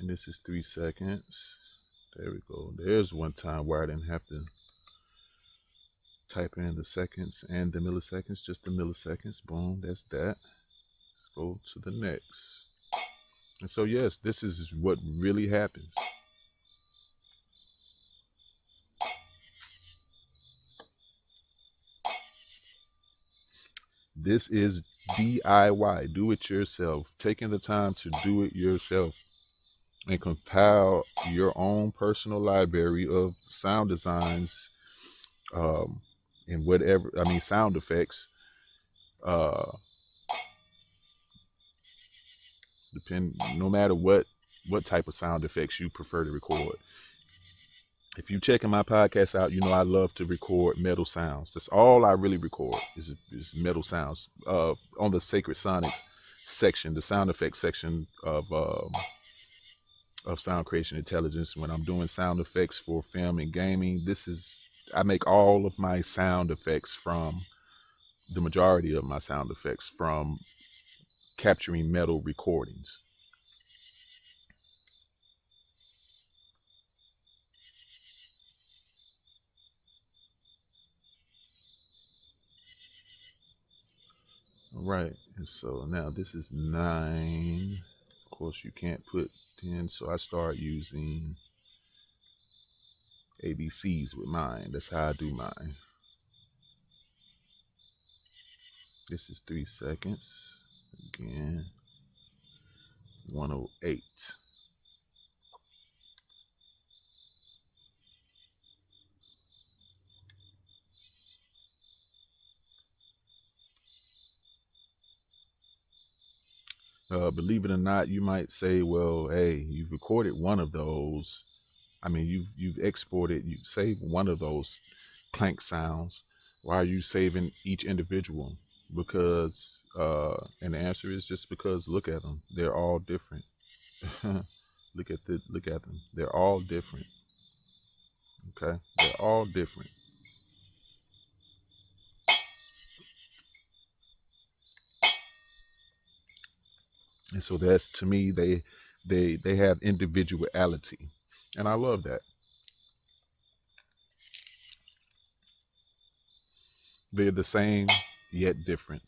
And this is 3 seconds. There we go. There's one time where I didn't have to type in the seconds and the milliseconds, just the milliseconds. Boom, that's that. Let's go to the next. And so, yes, this is what really happens. This is DIY, do it yourself, taking the time to do it yourself and compile your own personal library of sound designs, and whatever, I mean, sound effects, uh, no matter what type of sound effects you prefer to record. If you checking my podcast out, you know I love to record metal sounds. That's all I really record is metal sounds. On the Sacred Sonics section, the sound effects section of Sound Creation Intelligence, when I'm doing sound effects for film and gaming, I make all of my sound effects from the majority of my sound effects from capturing metal recordings. All right, and so now this is 9. Of course, you can't put 10, so I start using ABCs with mine. That's how I do mine. This is 3 seconds. Again, 108. Believe it or not, you might say, well, hey, you've recorded one of those. I mean, you've exported, you've saved one of those clank sounds. Why are you saving each individual? Because, and the answer is just because look at them. They're all different. look at them. They're all different. Okay, they're all different. And so that's, to me, they have individuality, and I love that. They're the same yet different.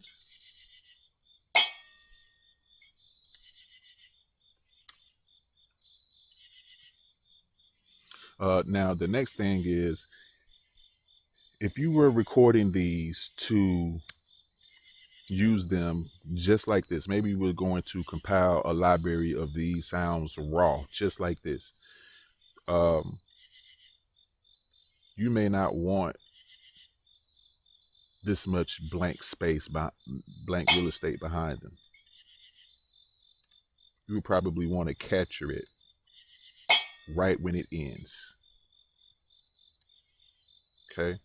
Now the next thing is, if you were recording these to use them just like this, maybe we're going to compile a library of these sounds raw, just like this. You may not want this much blank space, blank real estate behind them. You would probably want to capture it right when it ends. Okay.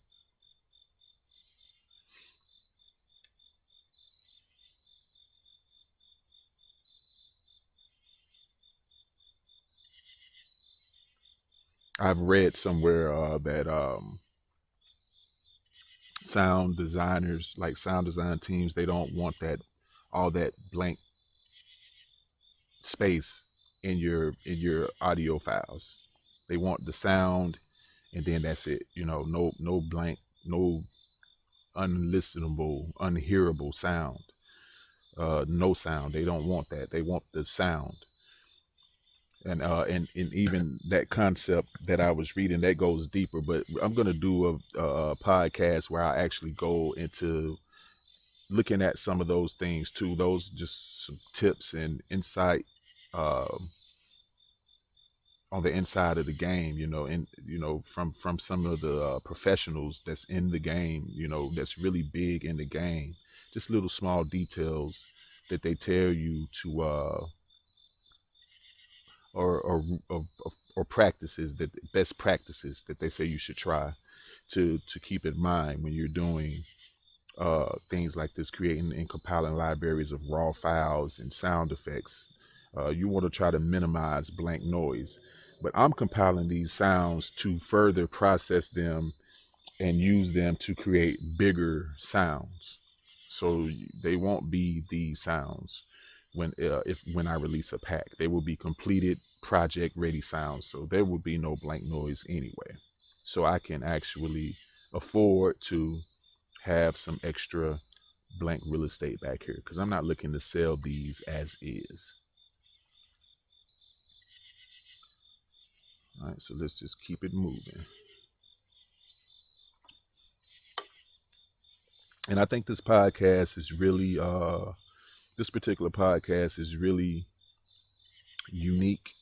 I've read somewhere that sound designers, like sound design teams, they don't want all that blank space in your audio files. They want the sound, and then that's it. No blank, no unlistenable, unhearable sound. No sound. They don't want that. They want the sound. And even that concept that I was reading, that goes deeper. But I'm gonna do a podcast where I actually go into looking at some of those things too. Those just some tips and insight, on the inside of the game, and from some of the professionals that's in the game, that's really big in the game. Just little small details that they tell you to or practices, that best practices that they say you should try to keep in mind when you're doing things like this, creating and compiling libraries of raw files and sound effects. You want to try to minimize blank noise. But I'm compiling these sounds to further process them and use them to create bigger sounds. So they won't be these sounds when I release a pack. They will be completed project ready sounds. So there will be no blank noise anyway. So I can actually afford to have some extra blank real estate back here because I'm not looking to sell these as is. All right, so let's just keep it moving. And I think this podcast is really this particular podcast is really unique,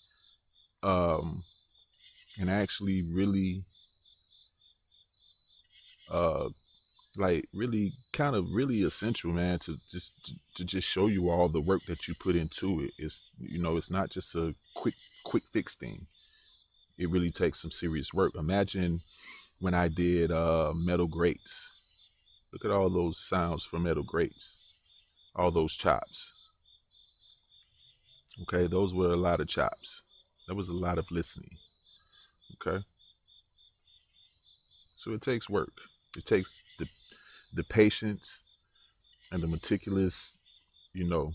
and actually really uh like really kind of really essential, man, to just show you all the work that you put into it. It's, you know, it's not just a quick fix thing. It really takes some serious work. Imagine when I did metal grates. Look at all those sounds for metal grates, all those chops. Okay, those were a lot of chops. That was a lot of listening. Okay, so it takes work. It takes the patience and the meticulous, you know,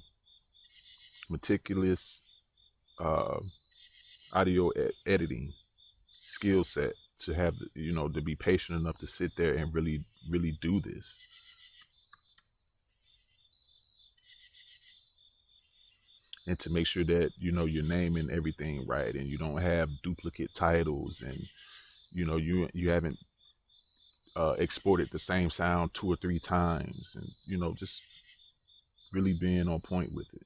meticulous uh, audio editing skill set to have, you know, to be patient enough to sit there and really do this. And to make sure that, you know, you're naming everything right and you don't have duplicate titles, and you know, you haven't exported the same sound 2 or 3 times, and you know, just really being on point with it.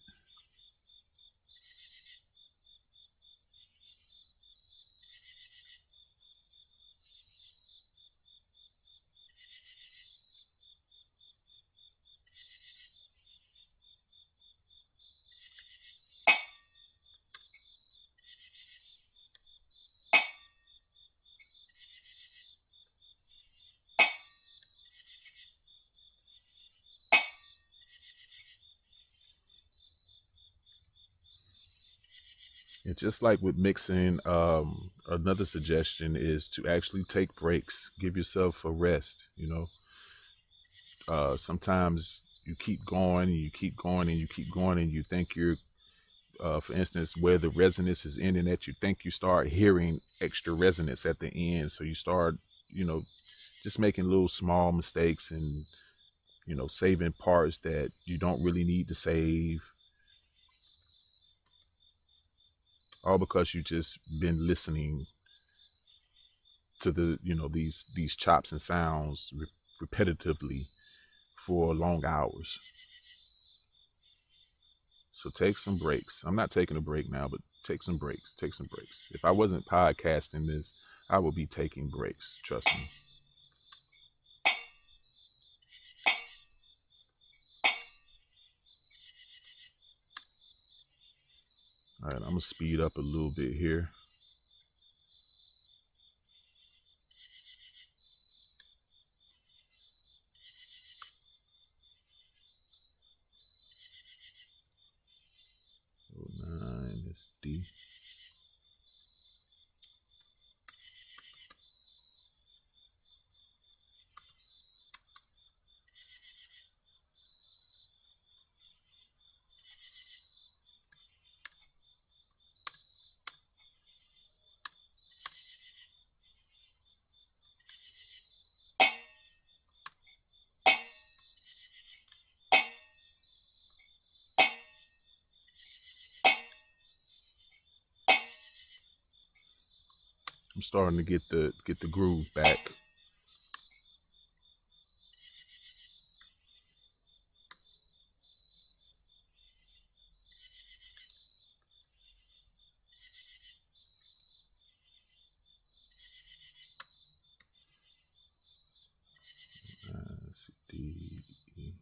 And just like with mixing, another suggestion is to actually take breaks, give yourself a rest. You know, sometimes you keep going and you keep going and you keep going, and you think you're, for instance, where the resonance is ending at, you think you start hearing extra resonance at the end. So you start, you know, just making little small mistakes and, you know, saving parts that you don't really need to save, all because you just been listening to the, you know, these chops and sounds repetitively for long hours. So take some breaks. I'm not taking a break now, but take some breaks. Take some breaks. If I wasn't podcasting this, I would be taking breaks. Trust me. All right, I'm gonna speed up a little bit here. Oh, 9 is D. I'm starting to get the groove back. C, D, E.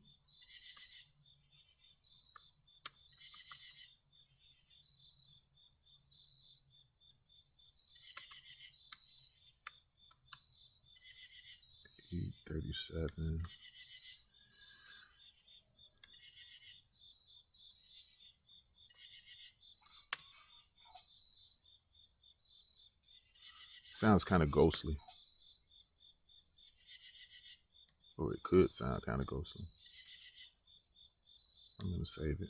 37. Sounds kind of ghostly. Or it could sound kind of ghostly. I'm going to save it.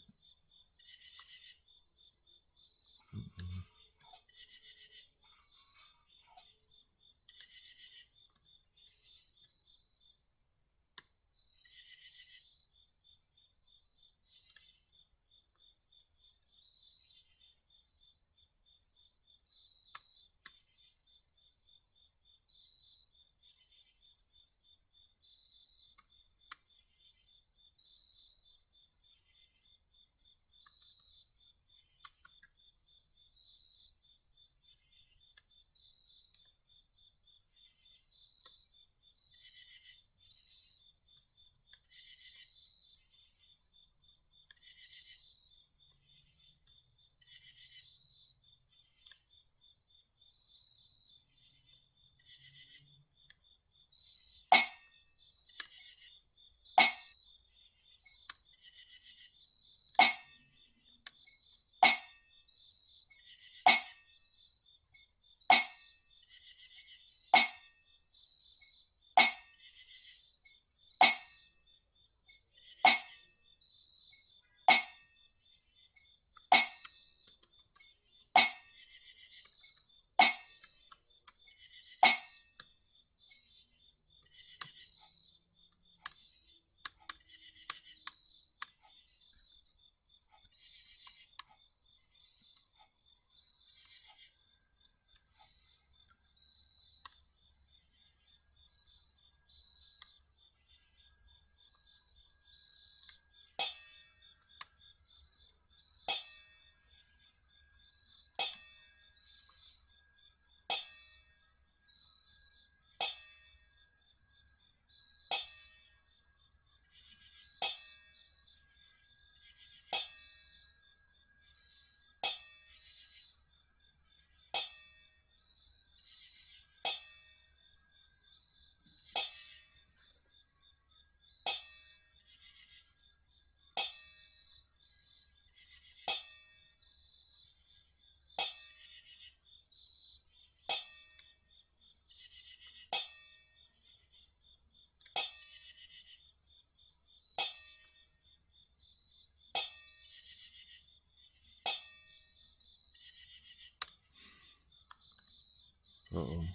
Uh-oh.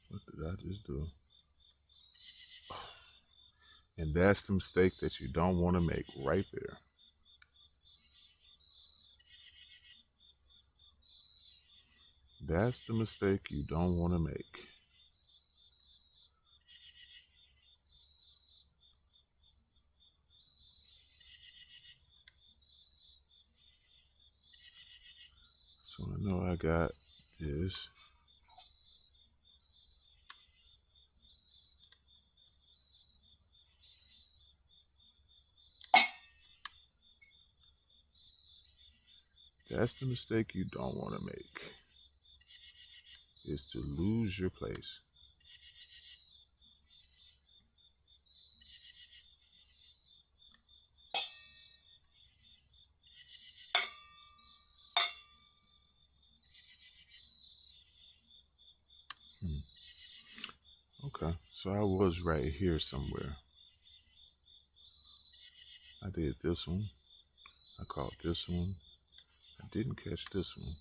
What did I just do? And that's the mistake that you don't want to make right there. That's the mistake you don't want to make. So I know I got this. That's the mistake you don't want to make, is to lose your place. Okay, so I was right here somewhere. I did this one. I caught this one. I didn't catch this one.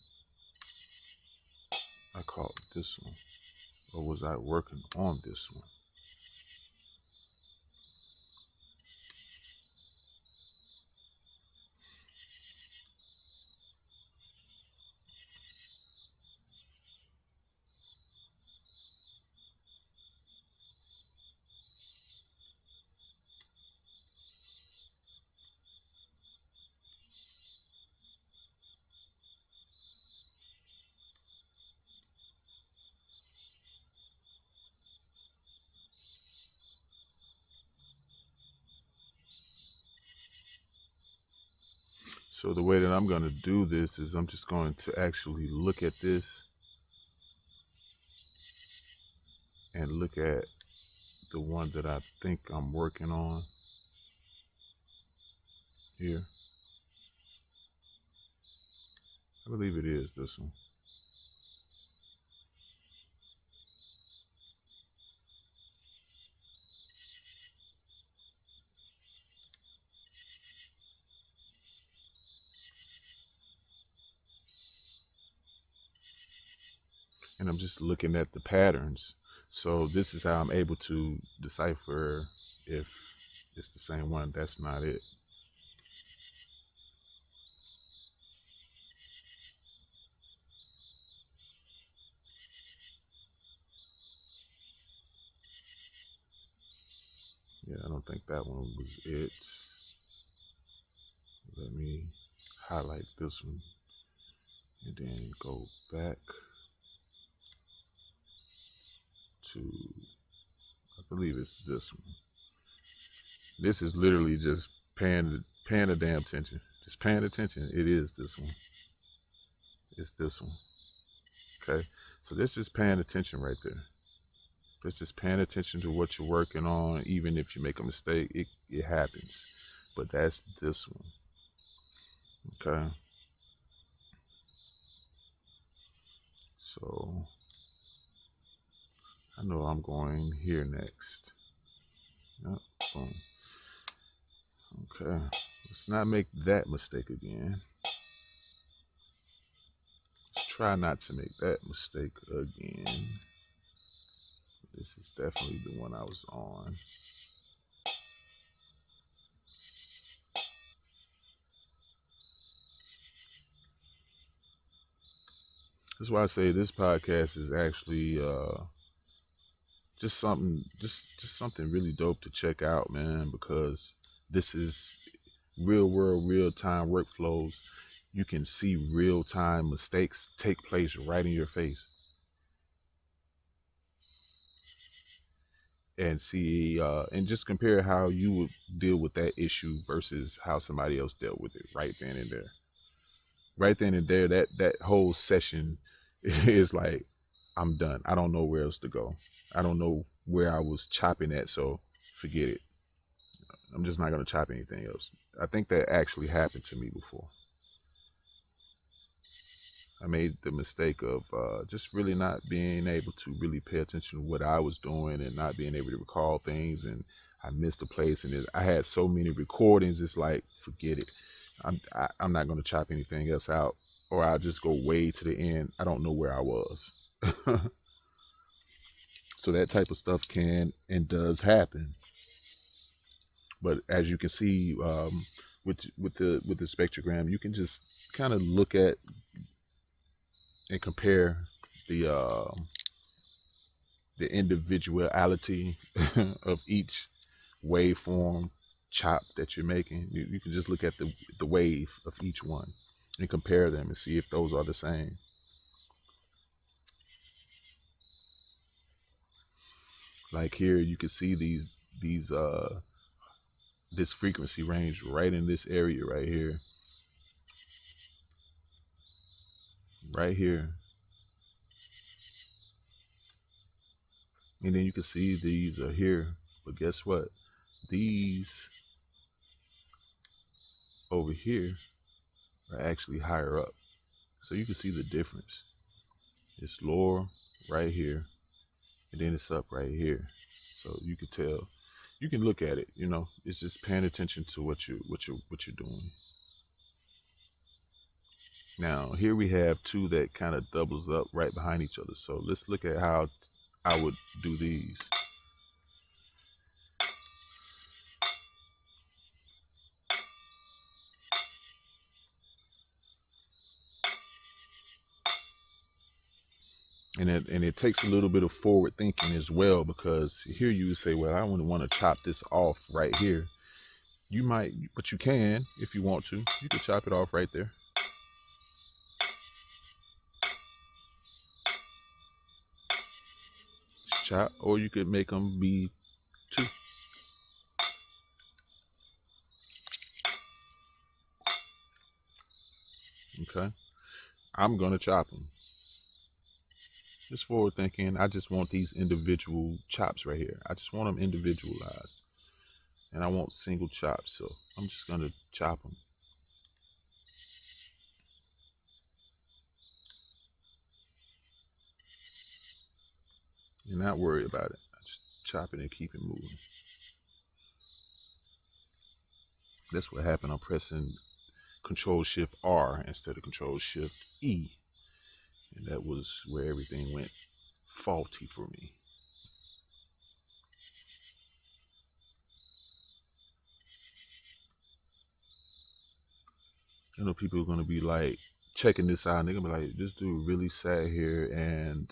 I caught this one. Or was I working on this one? So the way that I'm going to do this is I'm just going to actually look at this and look at the one that I think I'm working on here. I believe it is this one. And I'm just looking at the patterns. So this is how I'm able to decipher if it's the same one. That's not it. Yeah, I don't think that one was it. Let me highlight this one and then go back to, I believe it's this one. This is literally just paying the damn attention. Just paying attention. It is this one. It's this one. Okay. So this is paying attention right there. That's just paying attention to what you're working on. Even if you make a mistake, it happens. But that's this one. Okay. So I know I'm going here next. Yep. Boom. Okay. Let's not make that mistake again. Let's try not to make that mistake again. This is definitely the one I was on. That's why I say this podcast is actually just something really dope to check out, man, because this is real world, real time workflows. You can see real time mistakes take place right in your face and see and just compare how you would deal with that issue versus how somebody else dealt with it right then and there. Right then and there, that whole session is like, I'm done. I don't know where else to go. I don't know where I was chopping at, so forget it. I'm just not gonna chop anything else. I think that actually happened to me before. I made the mistake of just really not being able to really pay attention to what I was doing and not being able to recall things, and I missed a place, and I had so many recordings. It's like, forget it. I'm not gonna chop anything else out, or I'll just go way to the end. I don't know where I was. So that type of stuff can and does happen. But as you can see, with the spectrogram, you can just kind of look at and compare the the individuality of each waveform chop that you're making. You can just look at the wave of each one and compare them and see if those are the same. Like here, you can see these this frequency range right in this area right here. Right here. And then you can see these are here. But guess what? These over here are actually higher up. So you can see the difference. It's lower right here, and then it's up right here. So you can tell. You can look at it. You know, it's just paying attention to what you're doing. Now here we have two that kind of doubles up right behind each other. So let's look at how I would do these. And it takes a little bit of forward thinking as well, because here you say, well, I wouldn't want to chop this off right here. You might, but you can if you want to. You can chop it off right there. Just chop, or you could make them be two. Okay, I'm gonna chop them. Just forward thinking. I just want these individual chops right here. I just want them individualized. And I want single chops. So I'm just going to chop them. And not worry about it. I just chop it and keep it moving. That's what happened. I'm pressing Control Shift R instead of Control Shift E. And that was where everything went faulty for me. I know people are going to be like checking this out and they're going to be like, this dude really sat here and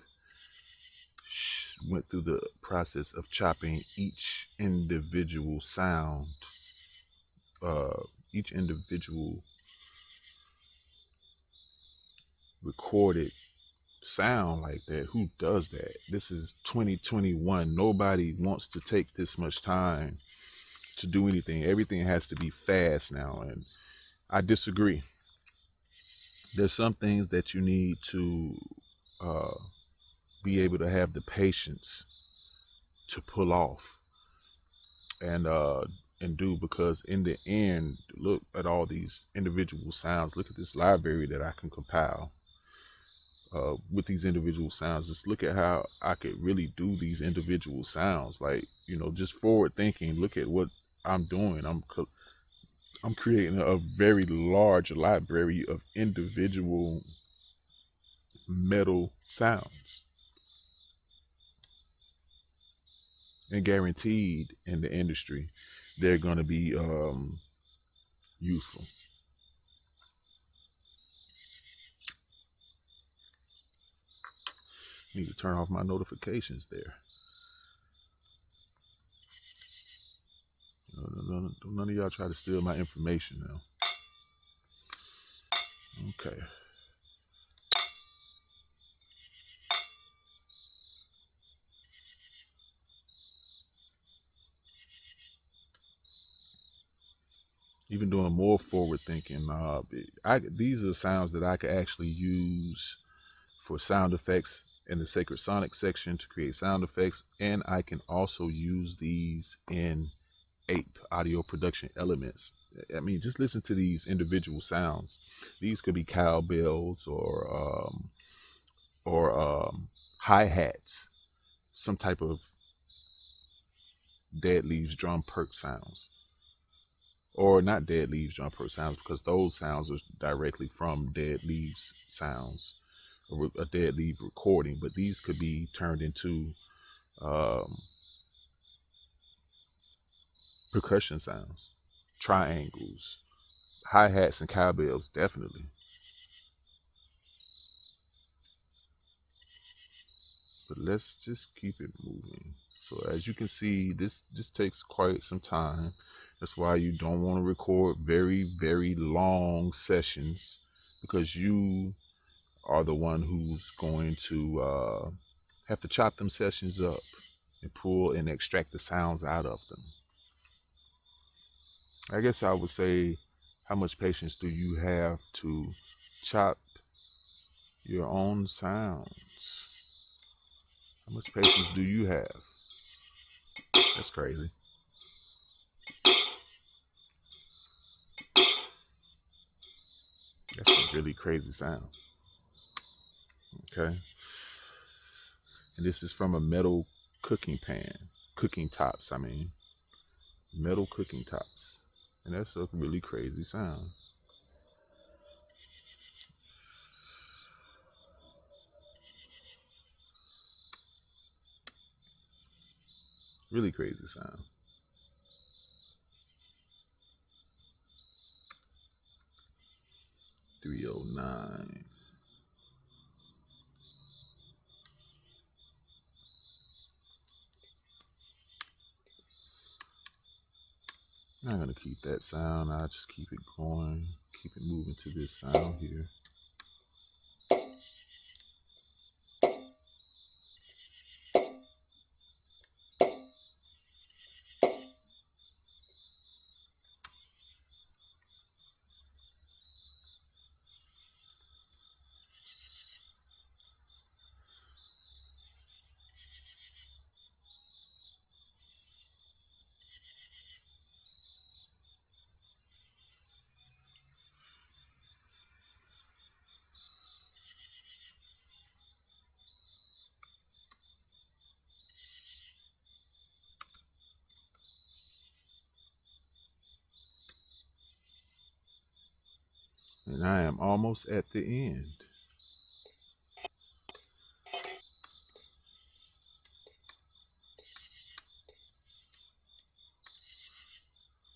went through the process of chopping each individual sound, each individual recorded sound like that. Who does that? This is 2021. Nobody wants to take this much time to do anything. Everything has to be fast now, and I disagree. There's some things that you need to be able to have the patience to pull off and do, because in the end, look at all these individual sounds. Look at this library that I can compile with these individual sounds. Just look at how I could really do these individual sounds. Like, you know, just forward thinking. Look at what I'm doing. I'm creating a very large library of individual metal sounds, and guaranteed in the industry they're going to be useful. Need to turn off my notifications there. None of y'all try to steal my information now. Okay. Even doing more forward thinking, these are sounds that I could actually use for sound effects in the Sacred Sonic section to create sound effects, and I can also use these in Ape audio production elements. I mean, just listen to these individual sounds. These could be cowbells or hi-hats, some type of Dead Leaves drum perk sounds, or not Dead Leaves drum perk sounds, because those sounds are directly from Dead Leaves sounds, a Dead Leaf recording. But these could be turned into percussion sounds, triangles, hi-hats, and cowbells, definitely. But let's just keep it moving. So as you can see, this takes quite some time. That's why you don't want to record very long sessions, because you are the one who's going to have to chop them sessions up and pull and extract the sounds out of them. I guess I would say, how much patience do you have to chop your own sounds? How much patience do you have? That's crazy. That's a really crazy sound. Okay. And this is from a metal cooking pan. Cooking tops, I mean. Metal cooking tops. And that's a really crazy sound. Really crazy sound. $309. I'm not gonna keep that sound. I'll just keep it going. Keep it moving to this sound here. I am almost at the end.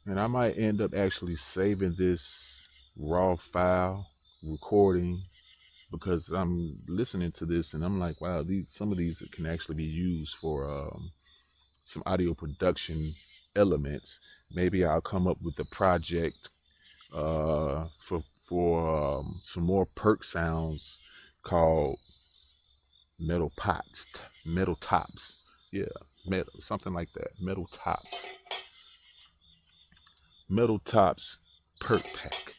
And I might end up actually saving this raw file recording, because I'm listening to this and I'm like, wow, some of these can actually be used for some audio production elements. Maybe I'll come up with a project for some more perk sounds called metal tops. Yeah, metal, something like that. Metal tops perk pack.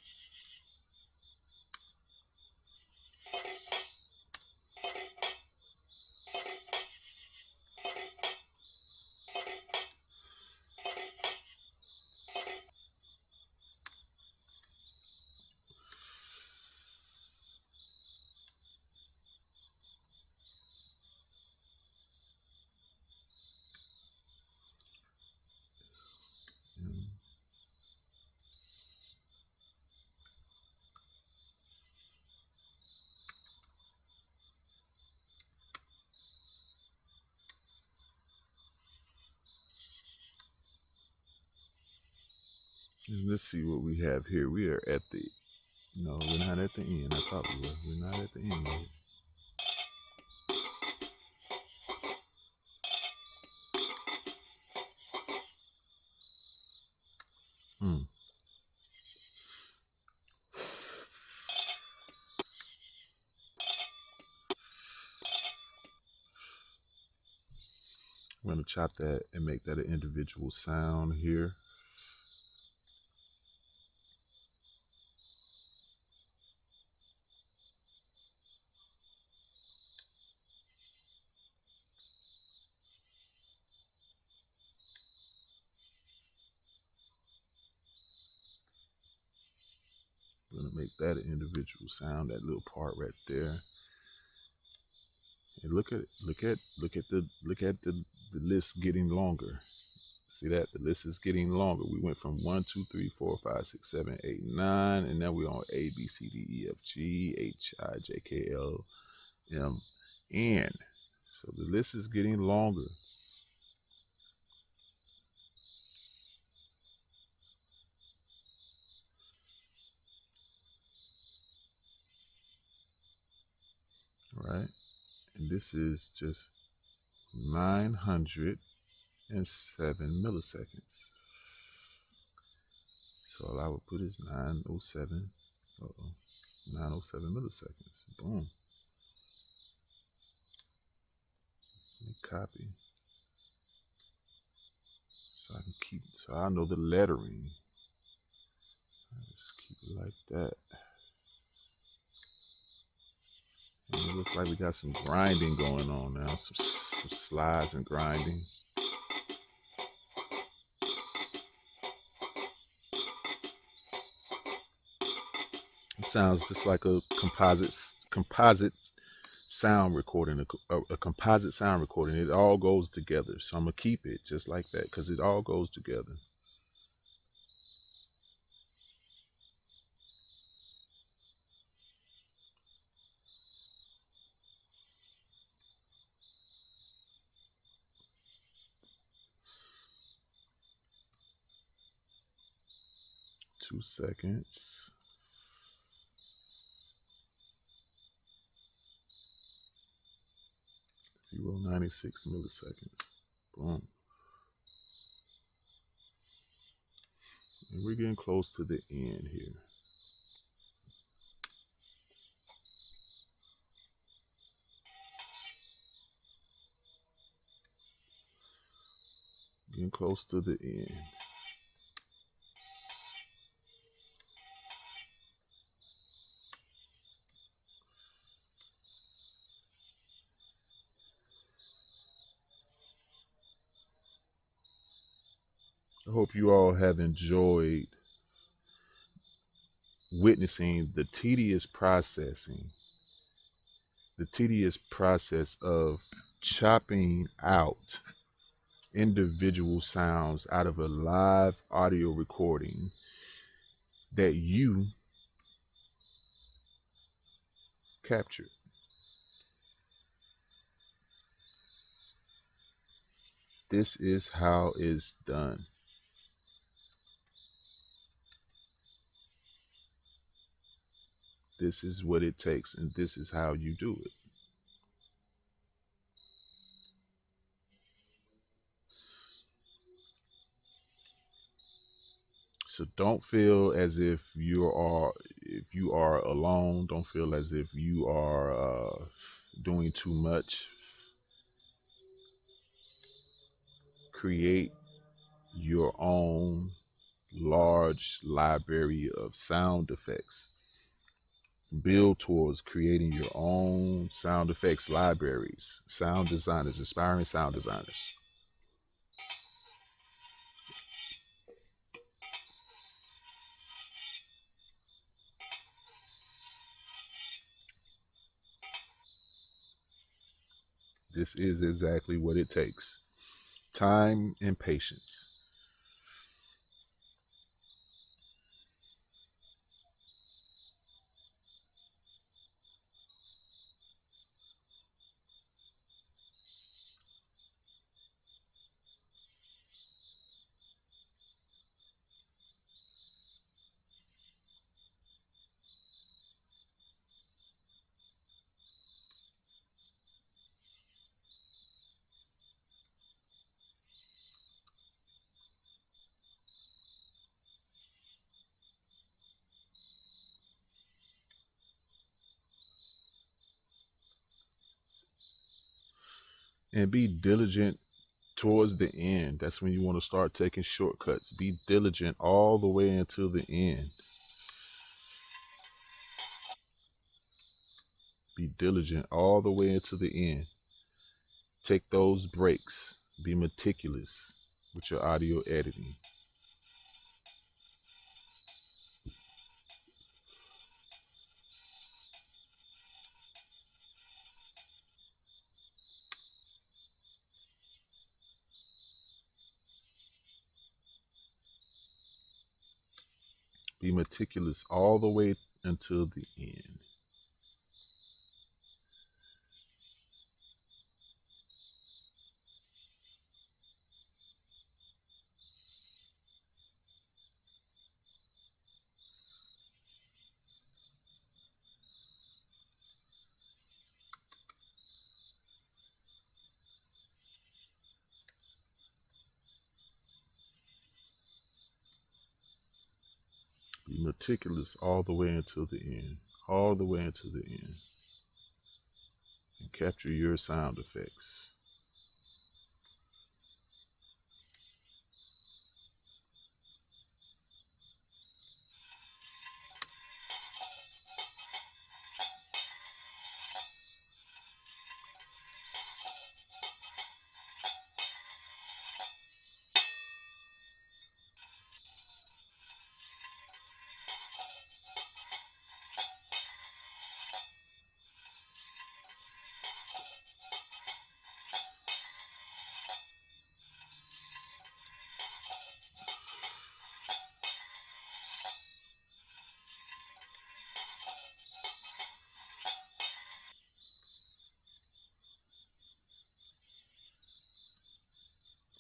And let's see what we have here. We are at the, no, we're not at the end. I thought we were. We're not at the end yet. Hmm. I'm going to chop that and make that an individual sound here. I'm going to make that an individual sound, that little part right there. And look at the list getting longer. See that? The list is getting longer. We went from 1, 2, 3, 4, 5, 6, 7, 8, 9, and now we're on A, B, C, D, E, F, G, H, I, J, K, L, M, N. So the list is getting longer. Right? And this is just 907 milliseconds. So all I would put is 907. 907 milliseconds. Boom. Let me copy. So I can keep, so I know the lettering. I just keep it like that. And it looks like we got some grinding going on now. Some slides and grinding. It sounds just like a composite sound recording, a composite sound recording. It all goes together. So I'm gonna keep it just like that because it all goes together. Two seconds. 0.96 milliseconds. Boom. And we're getting close to the end here. Getting close to the end. I hope you all have enjoyed witnessing the tedious process of chopping out individual sounds out of a live audio recording that you captured. This is how it's done. This is what it takes, and this is how you do it. So don't feel as if you are alone. Don't feel as if you are doing too much. Create your own large library of sound effects. Build towards creating your own sound effects libraries. Sound designers, aspiring sound designers. This is exactly what it takes. Time and patience. And be diligent towards the end. That's when you want to start taking shortcuts. Be diligent all the way until the end. Be diligent all the way into the end. Take those breaks. Be meticulous with your audio editing. Be meticulous all the way until the end. Be meticulous all the way until the end. All the way until the end. And capture your sound effects.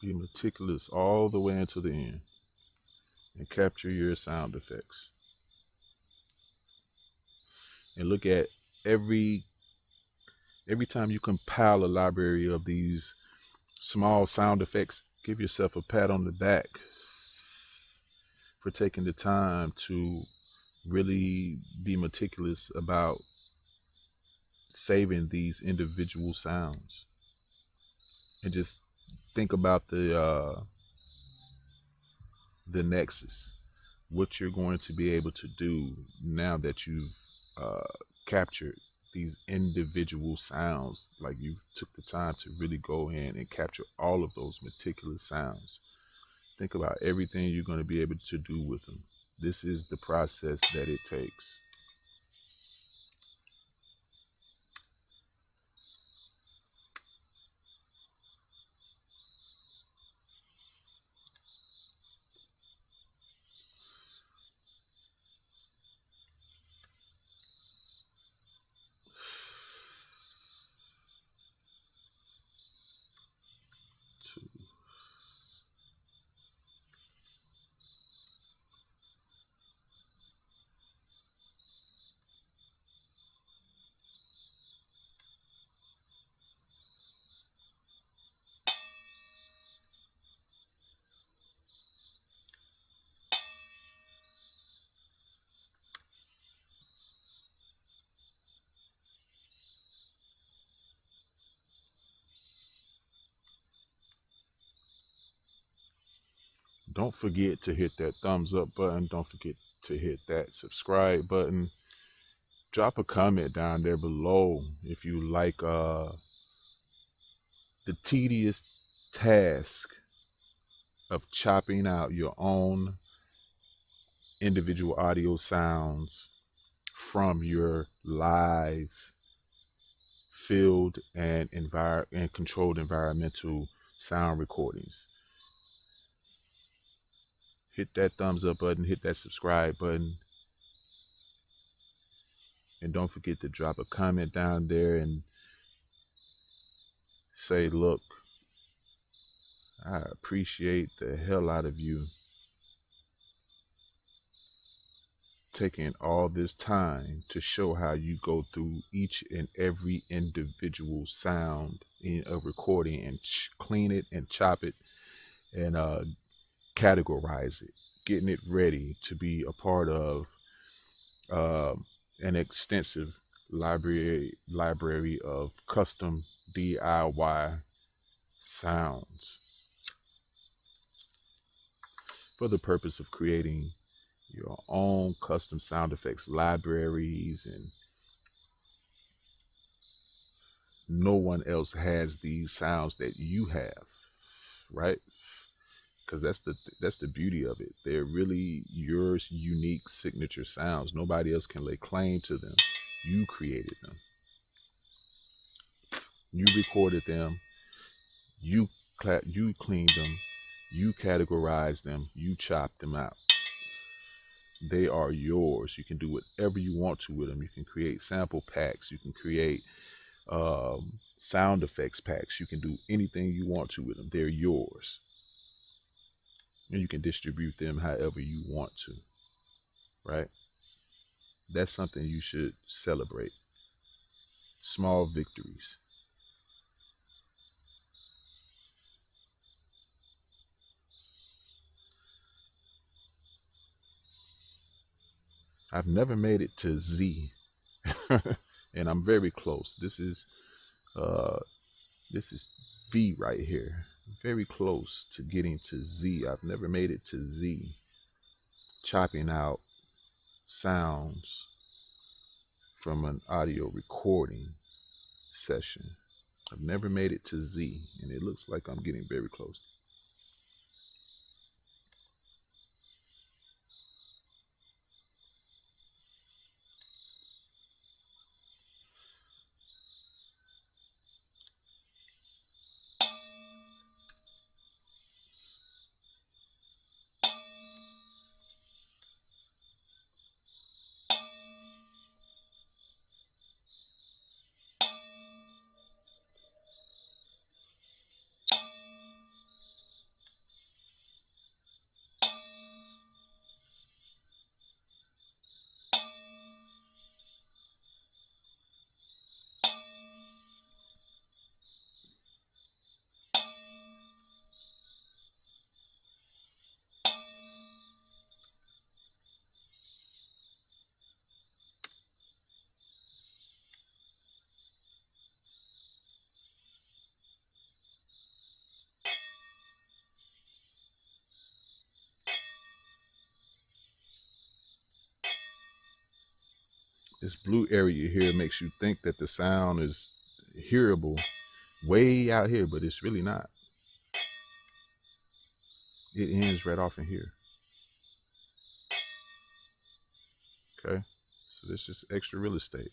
Be meticulous all the way until the end. And capture your sound effects. And look at every time you compile a library of these small sound effects, give yourself a pat on the back for taking the time to really be meticulous about saving these individual sounds. And just think about the nexus, what you're going to be able to do now that you've uh, captured these individual sounds. Like you took the time to really go in and capture all of those meticulous sounds. Think about everything you're going to be able to do with them. This is the process that it takes. two. Don't forget to hit that thumbs up button. Don't forget to hit that subscribe button. Drop a comment down there below if you like the tedious task of chopping out your own individual audio sounds from your live field and controlled environmental sound recordings. Hit that thumbs up button, hit that subscribe button, and don't forget to drop a comment down there and say, look, I appreciate the hell out of you taking all this time to show how you go through each and every individual sound in a recording and clean it and chop it and categorize it, getting it ready to be a part of an extensive library of custom DIY sounds for the purpose of creating your own custom sound effects libraries. And no one else has these sounds that you have, right? Because that's the beauty of it. They're really your unique signature sounds. Nobody else can lay claim to them. You created them, you recorded them, you cleaned them, you categorized them, you chopped them out. They are yours. You can do whatever you want to with them. You can create sample packs, you can create sound effects packs, you can do anything you want to with them. They're yours, and you can distribute them however you want to, right? That's something you should celebrate. Small victories. I've never made it to Z, and I'm very close. This is V right here. Very close to getting to Z. I've never made it to Z. Chopping out sounds from an audio recording session. I've never made it to Z, and it looks like I'm getting very close. This blue area here makes you think that the sound is hearable way out here, but it's really not. It ends right off in here. Okay, so this is extra real estate.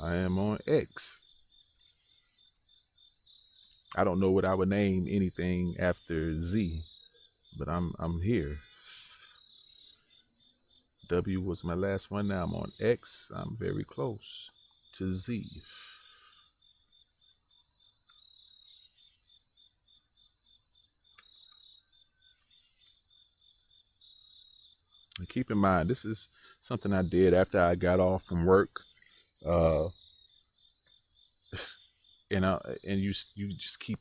I am on X. I don't know what I would name anything after Z, but I'm here. W was my last one. Now I'm on X. I'm very close to Z. And keep in mind, this is something I did after I got off from work. Uh, and you just keep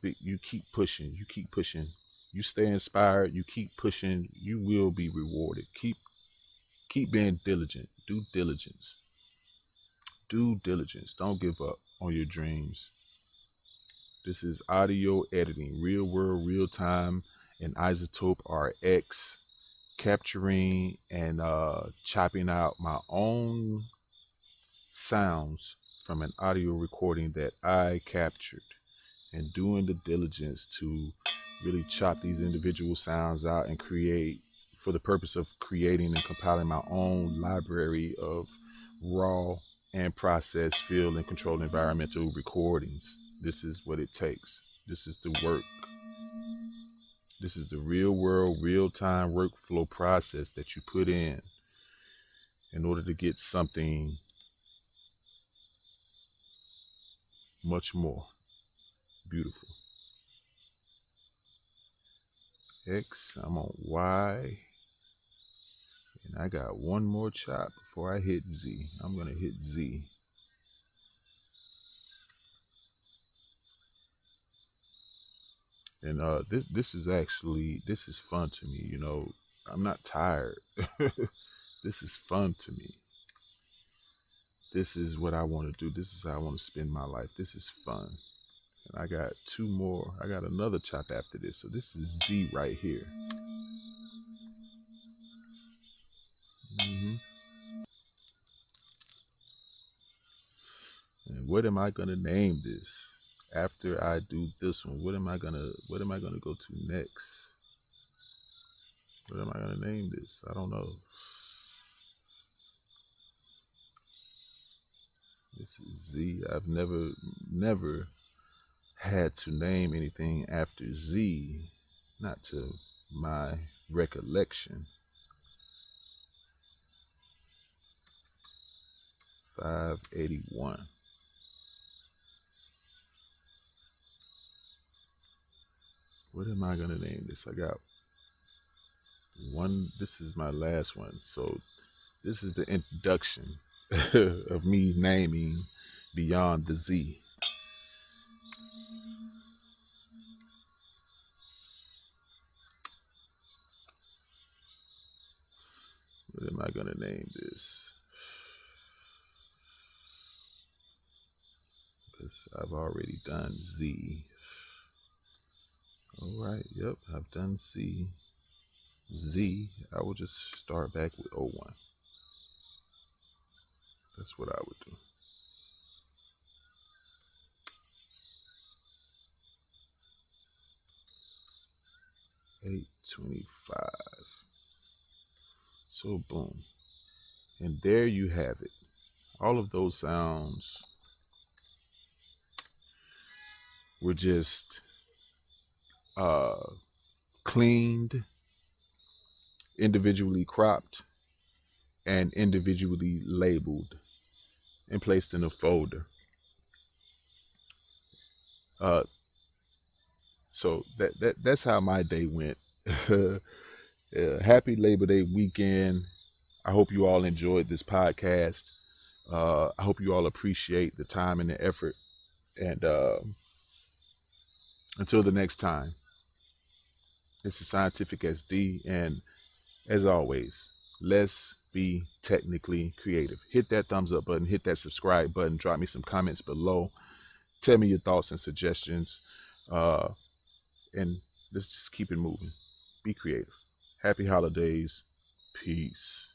pushing, you keep pushing, you stay inspired, you keep pushing, you will be rewarded. Keep being diligent. Do diligence. Don't give up on your dreams. This is audio editing, real world, real time, in Izotope RX, capturing and chopping out my own sounds from an audio recording that I captured, and doing the diligence to really chop these individual sounds out and create, for the purpose of creating and compiling my own library of raw and processed field and controlled environmental recordings. This is what it takes. This is the work. This is the real world, real time workflow process that you put in order to get something much more beautiful. X, I'm on Y, and I got one more chop before I hit Z. I'm gonna hit Z. And this is fun to me. You know, I'm not tired. This is fun to me. This is what I want to do. This is how I want to spend my life. This is fun. And I got two more. I got another chop after this. So this is Z right here. hmm And what am I gonna name this? After I do this one, what am I gonna go to next? What am I gonna name this? I don't know. This is Z. I've never had to name anything after Z, not to my recollection. 581. What am I gonna name this? I got one. This is my last one. So this is the introduction of me naming beyond the Z. What am I gonna name this? Because I've already done Z. All right. Yep. I've done Z. Z. I will just start back with 01. That's what I would do. 825. So boom. And there you have it. All of those sounds were just cleaned, individually cropped, and individually labeled and placed in a folder. So that's how my day went. Happy Labor Day weekend. I hope you all enjoyed this podcast. I hope you all appreciate the time and the effort. And until the next time, this is Scientific SD. And as always, let's be technically creative. Hit that thumbs up button, hit that subscribe button, drop me some comments below. Tell me your thoughts and suggestions. And let's just keep it moving. Be creative. Happy holidays. Peace.